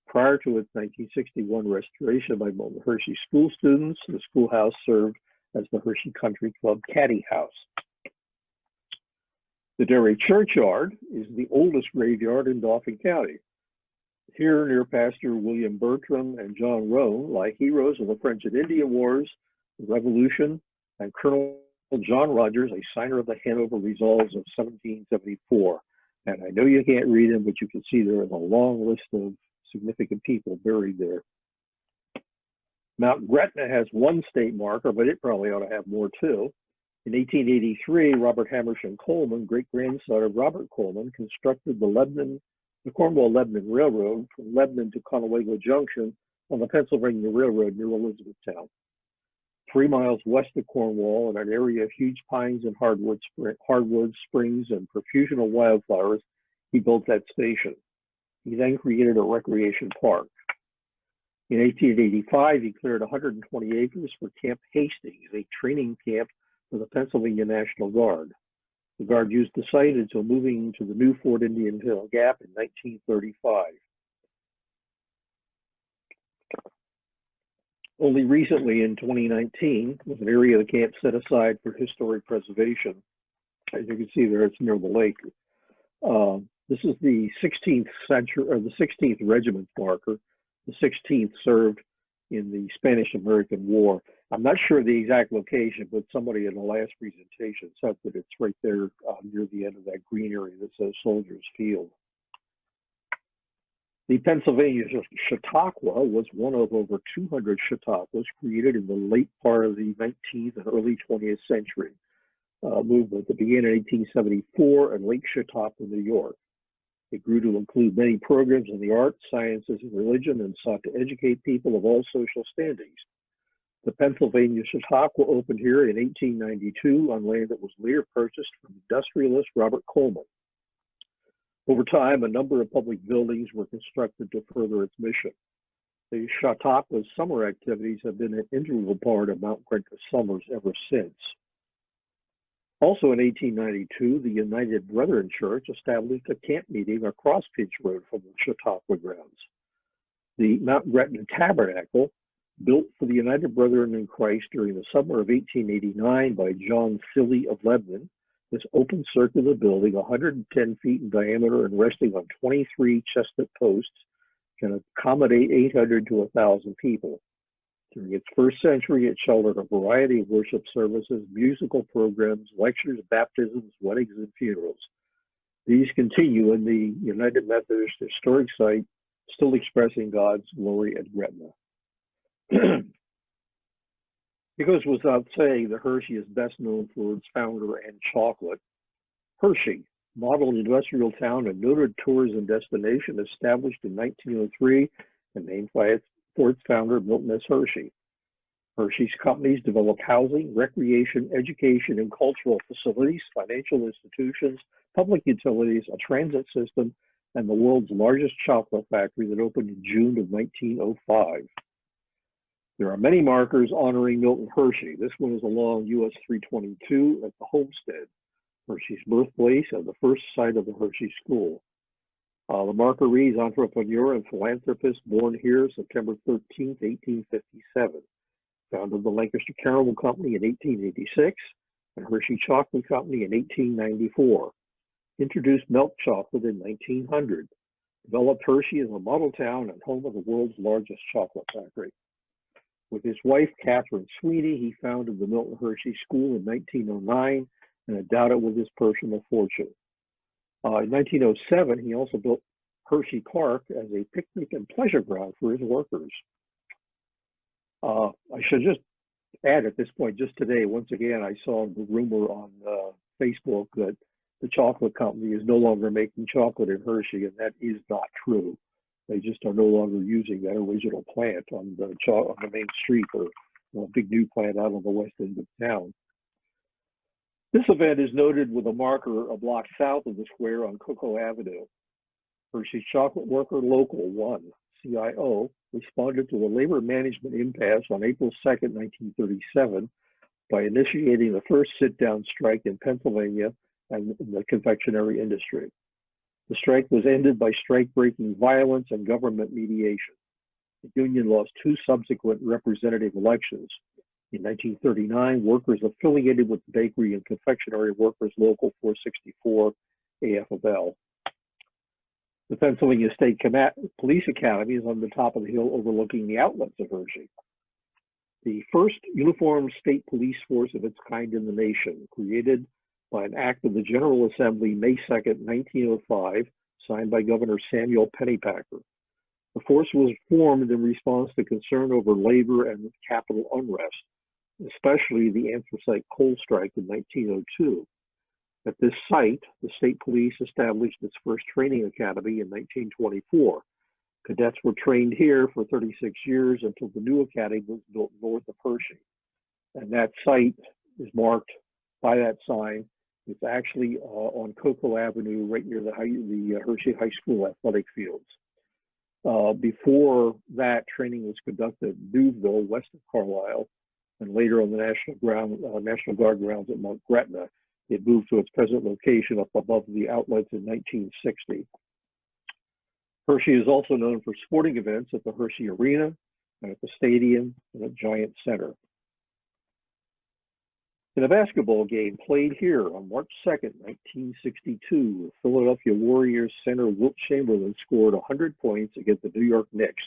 S2: Prior to its 1961 restoration by Milton Hershey school students, the schoolhouse served as the Hershey Country Club Caddy House. The Derry Churchyard is the oldest graveyard in Dauphin County. Here, near Pastor William Bertram and John Roan, lie heroes of the French and Indian Wars, the Revolution, and Colonel John Rogers, a signer of the Hanover Resolves of 1774. And I know you can't read them, but you can see there is a long list of significant people buried there. Mount Gretna has one state marker, but it probably ought to have more too. In 1883, Robert Hamersham Coleman, great-grandson of Robert Coleman, constructed the Cornwall-Lebanon Railroad from Lebanon to Conewago Junction on the Pennsylvania Railroad near Elizabethtown. 3 miles west of Cornwall, in an area of huge pines and hardwood springs and profusion of wildflowers, he built that station. He then created a recreation park. In 1885, he cleared 120 acres for Camp Hastings, a training camp for the Pennsylvania National Guard. The Guard used the site until moving to the new Fort Indian Hill Gap in 1935. Only recently, in 2019, was an area of the camp set aside for historic preservation. As you can see there, it's near the lake. This is the 16th century, or the 16th Regiment marker. The 16th served in the Spanish-American War. I'm not sure the exact location, but somebody in the last presentation said that it's right there near the end of that green area that says Soldiers Field. The Pennsylvania Chautauqua was one of over 200 Chautauquas created in the late part of the 19th and early 20th century movement that began in 1874 in Lake Chautauqua, New York. It grew to include many programs in the arts, sciences, and religion, and sought to educate people of all social standings. The Pennsylvania Chautauqua opened here in 1892 on land that was later purchased from industrialist Robert Coleman. Over time, a number of public buildings were constructed to further its mission. The Chautauqua's summer activities have been an integral part of Mount Gretna summers ever since. Also in 1892, the United Brethren Church established a camp meeting across Pinch Road from the Chautauqua grounds. The Mount Gretna Tabernacle, built for the United Brethren in Christ during the summer of 1889 by John Silly of Lebanon, this open circular building, 110 feet in diameter and resting on 23 chestnut posts, can accommodate 800 to 1,000 people. During its first century, it sheltered a variety of worship services, musical programs, lectures, baptisms, weddings, and funerals. These continue in the United Methodist Historic Site, still expressing God's glory at Gretna. It goes without saying that Hershey is best known for its founder and chocolate. Hershey, model industrial town and noted tourism destination, established in 1903 and named for its founder, Milton S. Hershey. Hershey's companies developed housing, recreation, education, and cultural facilities, financial institutions, public utilities, a transit system, and the world's largest chocolate factory that opened in June of 1905. There are many markers honoring Milton Hershey. This one is along US 322 at the Homestead, Hershey's birthplace and the first site of the Hershey School. The marker reads, entrepreneur and philanthropist born here September 13, 1857. Founded the Lancaster Caramel Company in 1886 and Hershey Chocolate Company in 1894. Introduced milk chocolate in 1900. Developed Hershey as a model town and home of the world's largest chocolate factory. With his wife, Catherine Sweeney, he founded the Milton Hershey School in 1909 and endowed it with his personal fortune. In 1907, he also built Hershey Park as a picnic and pleasure ground for his workers. I should just add at this point, just today, once again, I saw the rumor on Facebook that the chocolate company is no longer making chocolate in Hershey, and that is not true. They just are no longer using that original plant on the main street, or a big new plant out on the west end of town. This event is noted with a marker a block south of the square on Cocoa Avenue. Hershey's Chocolate Worker Local 1, CIO, responded to a labor management impasse on April 2nd, 1937, by initiating the first sit-down strike in Pennsylvania and in the confectionery industry. The strike was ended by strike-breaking violence and government mediation. The union lost 2 subsequent representative elections. In 1939, workers affiliated with the Bakery and Confectionery Workers Local 464 AFL. The Pennsylvania State Police Academy is on the top of the hill overlooking the outlets of Hershey. The first uniformed state police force of its kind in the nation, created by an act of the General Assembly May 2nd, 1905, signed by Governor Samuel Pennypacker. The force was formed in response to concern over labor and capital unrest, especially the anthracite coal strike in 1902. At this site, the state police established its first training academy in 1924. Cadets were trained here for 36 years until the new academy was built north of Hershey. And that site is marked by that sign. It's actually on Cocoa Avenue, right near the Hershey High School athletic fields. Before that, training was conducted in Newville, west of Carlisle, and later on the National Guard grounds at Mount Gretna. It moved to its present location up above the outlets in 1960. Hershey is also known for sporting events at the Hershey Arena and at the stadium and at Giant Center. In a basketball game played here on March 2nd, 1962, Philadelphia Warriors center Wilt Chamberlain scored 100 points against the New York Knicks,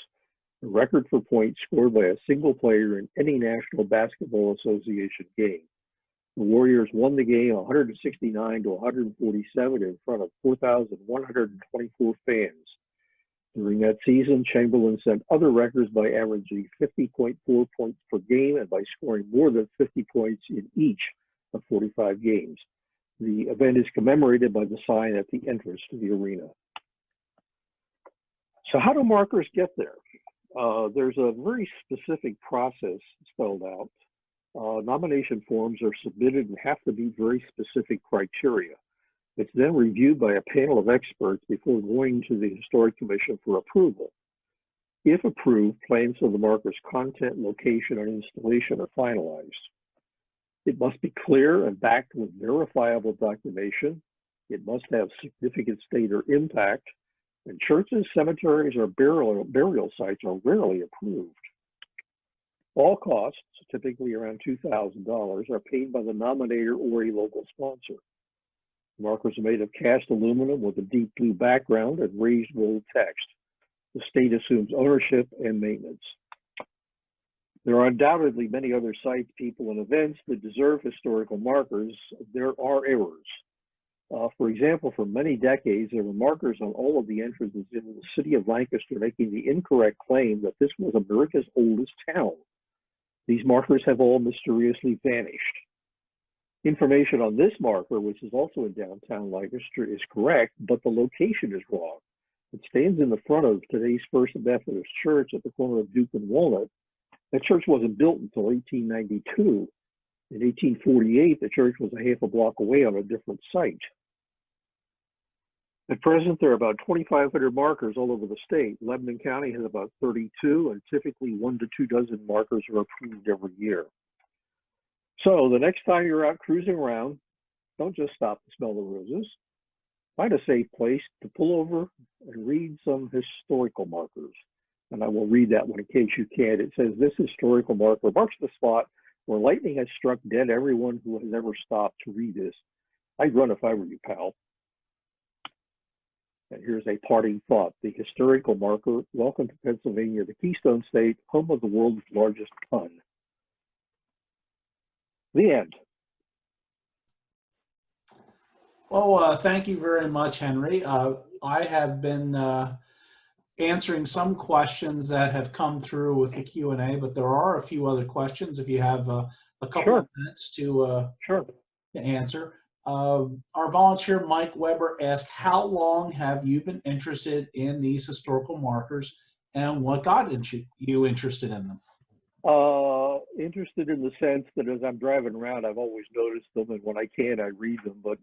S2: a record for points scored by a single player in any National Basketball Association game. The Warriors won the game 169 to 147 in front of 4,124 fans. During that season, Chamberlain set other records by averaging 50.4 points per game and by scoring more than 50 points in each of 45 games. The event is commemorated by the sign at the entrance to the arena. So how do markers get there? There's a very specific process spelled out. Nomination forms are submitted and have to meet very specific criteria. It's then reviewed by a panel of experts before going to the Historic Commission for approval. If approved, plans of the marker's content, location, and installation are finalized. It must be clear and backed with verifiable documentation. It must have significant state or impact, and churches, cemeteries, or burial sites are rarely approved. All costs, typically around $2,000, are paid by the nominator or a local sponsor. Markers are made of cast aluminum with a deep blue background and raised bold text. The state assumes ownership and maintenance. There are undoubtedly many other sites, people, and events that deserve historical markers. There are errors. For example, for many decades, there were markers on all of the entrances in the city of Lancaster making the incorrect claim that this was America's oldest town. These markers have all mysteriously vanished. Information on this marker, which is also in downtown Lancaster, is correct, but the location is wrong. It stands in the front of today's First Methodist Church at the corner of Duke and Walnut. That church wasn't built until 1892. In 1848, the church was a half a block away on a different site. At present, there are about 2,500 markers all over the state. Lebanon County has about 32, and typically 1 to 2 dozen markers are approved every year. So the next time you're out cruising around, don't just stop to smell the roses. Find a safe place to pull over and read some historical markers. And I will read that one in case you can. It says, this historical marker marks the spot where lightning has struck dead everyone who has ever stopped to read this. I'd run if I were you, pal. And here's a parting thought. The historical marker, welcome to Pennsylvania, the Keystone State, home of the world's largest pun. The end.
S1: Well, thank you very much, Henry. I have been answering some questions that have come through with the Q&A, but there are a few other questions if you have a couple of minutes to answer. Our volunteer, Mike Weber, asked, how long have you been interested in these historical markers and what got you interested in them?
S2: Interested in the sense that as I'm driving around, I've always noticed them, and when I can, I read them, but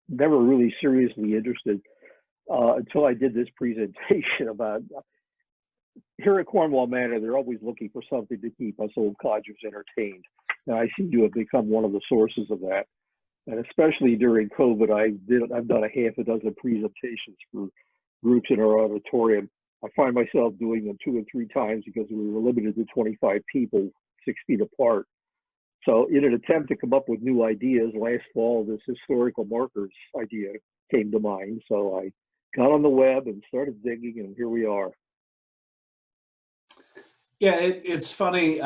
S2: never really seriously interested until I did this presentation about, here at Cornwall Manor, they're always looking for something to keep us old codgers entertained. And I seem to have become one of the sources of that. And especially during COVID, I've done a half a dozen presentations for groups in our auditorium. I find myself doing them 2 and 3 times because we were limited to 25 people, 6 feet apart. So in an attempt to come up with new ideas, last fall, this historical markers idea came to mind. So I got on the web and started digging, and here we are.
S1: Yeah, it's funny.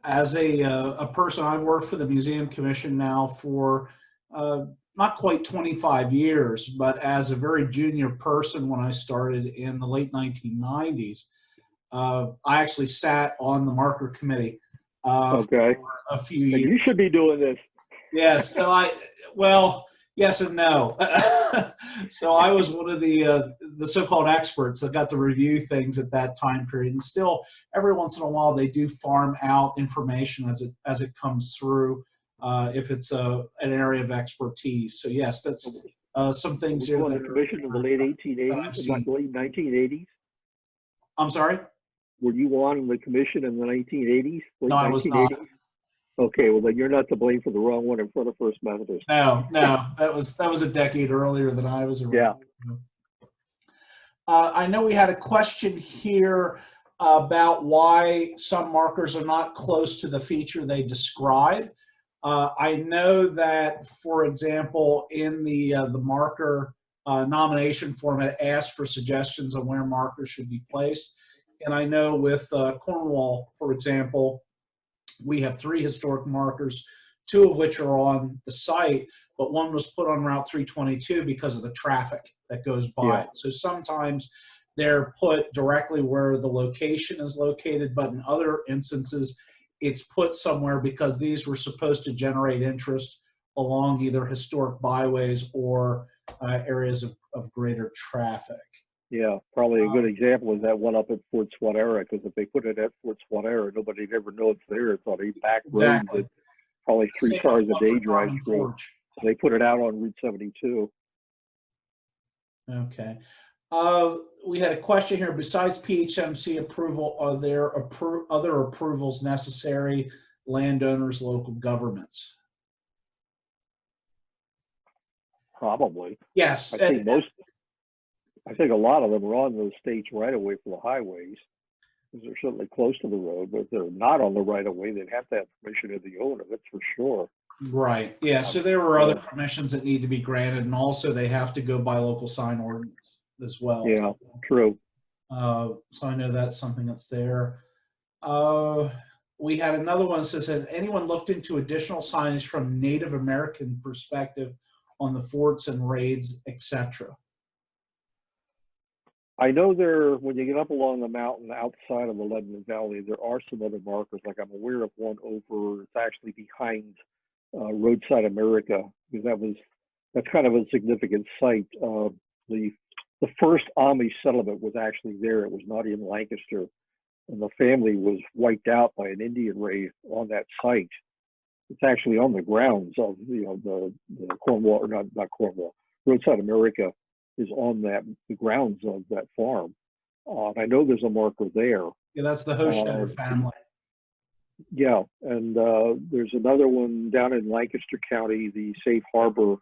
S1: As a person, I've worked for the Museum Commission now for not quite 25 years, but as a very junior person when I started in the late 1990s, I actually sat on the marker committee for a few years.
S2: You should be doing this.
S1: Yes, so well, yes and no. So I was one of the so-called experts that got to review things at that time period, and still every once in a while they do farm out information as it comes through if it's an area of expertise. So yes, that's some things here.
S2: Were you on the commission in the late 1880s, late 1980s?
S1: I'm sorry?
S2: Were you on the commission in the 1980s?
S1: No, I was not.
S2: Okay, well then you're not to blame for the wrong one in front of First Methodist.
S1: No, that was a decade earlier than I was around.
S2: Yeah.
S1: I know we had a question here about why some markers are not close to the feature they describe. I know that, for example, in the marker nomination form, it asks for suggestions on where markers should be placed. And I know with Cornwall, for example, we have 3 historic markers, 2 of which are on the site, but one was put on Route 322 because of the traffic that goes by. Yeah. So sometimes they're put directly where the location is located, but in other instances, it's put somewhere because these were supposed to generate interest along either historic byways or areas of greater traffic.
S2: Yeah, probably a good example is that one up at Fort Swanera, because if they put it at Fort Swanera, nobody'd ever know it's there. It's on a back road that probably 3 cars a day drive through. So they put it out on Route 72.
S1: Okay. We had a question here. Besides PHMC approval, are there other approvals necessary, landowners, local governments?
S2: Probably.
S1: Yes.
S2: I think a lot of them are on those states right away for the highways, because they're certainly close to the road, but if they're not on the right of way, they'd have to have permission of the owner, that's for sure.
S1: Right. Yeah. So there were other permissions that need to be granted, and also they have to go by local sign ordinance as well.
S2: Yeah, true.
S1: So I know that's something that's there. We had another one that says, has anyone looked into additional signage from Native American perspective on the forts and raids, etc.?
S2: I know there, when you get up along the mountain outside of the Lebanon Valley, there are some other markers. Like I'm aware of one over, it's actually behind Roadside America, because that's kind of a significant site. The first Amish settlement was actually there. It was not in Lancaster, and the family was wiped out by an Indian raid on that site. It's actually on the grounds of the Cornwall, or not Cornwall, Roadside America is on the grounds of that farm. I know there's a marker there.
S1: Yeah, that's the Homestead family.
S2: Yeah, and there's another one down in Lancaster County, the Safe Harbor,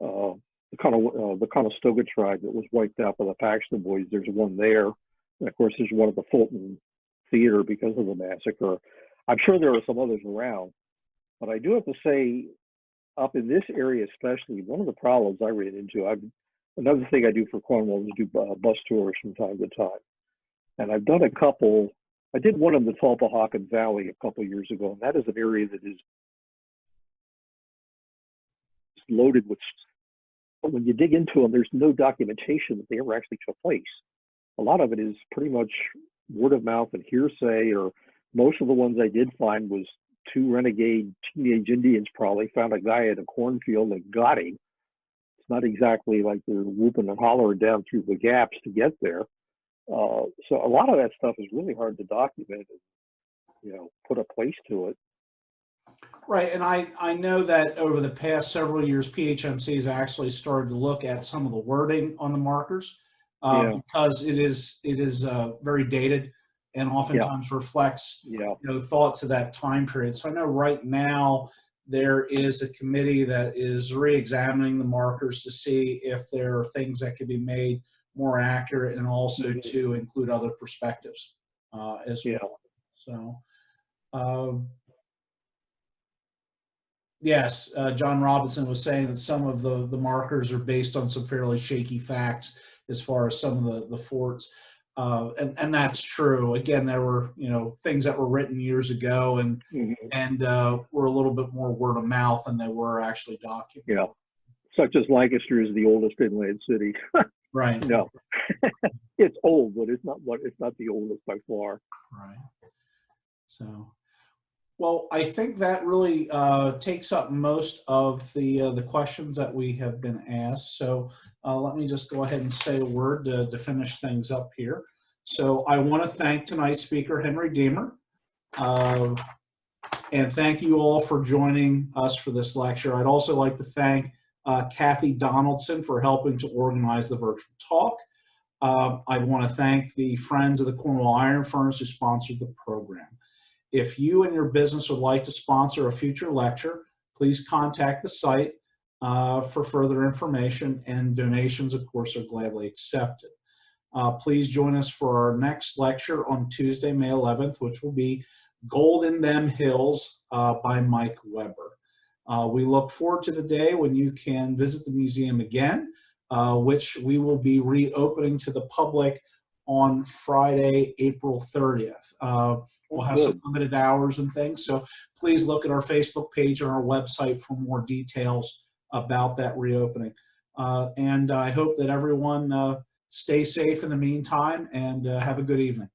S2: the Conestoga tribe that was wiped out by the Paxton boys. There's one there. And of course, there's one at the Fulton Theater because of the massacre. I'm sure there are some others around, but I do have to say, up in this area especially, one of the problems I ran into, another thing I do for Cornwall is do bus tours from time to time. And I've done a couple. I did one in the Tulpehocken Valley a couple years ago, and that is an area that is loaded with, when you dig into them, there's no documentation that they ever actually took place. A lot of it is pretty much word of mouth and hearsay, or most of the ones I did find was two renegade teenage Indians probably found a guy at a cornfield and got him. It's not exactly like they're whooping and hollering down through the gaps to get there. So a lot of that stuff is really hard to document and, put a place to it.
S1: Right, and I know that over the past several years, PHMC has actually started to look at some of the wording on the markers because it is very dated and oftentimes reflects thoughts of that time period. So I know right now there is a committee that is re-examining the markers to see if there are things that could be made more accurate, and also to include other perspectives as well. So, yes, John Robinson was saying that some of the markers are based on some fairly shaky facts as far as some of the forts. And that's true. Again, there were things that were written years ago and were a little bit more word of mouth than they were actually documented.
S2: Yeah, such as Lancaster is the oldest inland city.
S1: Right.
S2: No, it's old, but it's not the oldest by far.
S1: Right. So, well, I think that really takes up most of the questions that we have been asked. So let me just go ahead and say a word to finish things up here. So I want to thank tonight's speaker, Henry Deemer, and thank you all for joining us for this lecture. I'd also like to thank Kathy Donaldson for helping to organize the virtual talk. I want to thank the Friends of the Cornwall Iron Furnace who sponsored the program. If you and your business would like to sponsor a future lecture, please contact the site for further information, and donations, of course, are gladly accepted. Please join us for our next lecture on Tuesday, May 11th, which will be Gold in Them Hills by Mike Weber. We look forward to the day when you can visit the museum again, which we will be reopening to the public on Friday, April 30th. We'll have some limited hours and things, so please look at our Facebook page or our website for more details about that reopening. And I hope that everyone stays safe in the meantime, and have a good evening.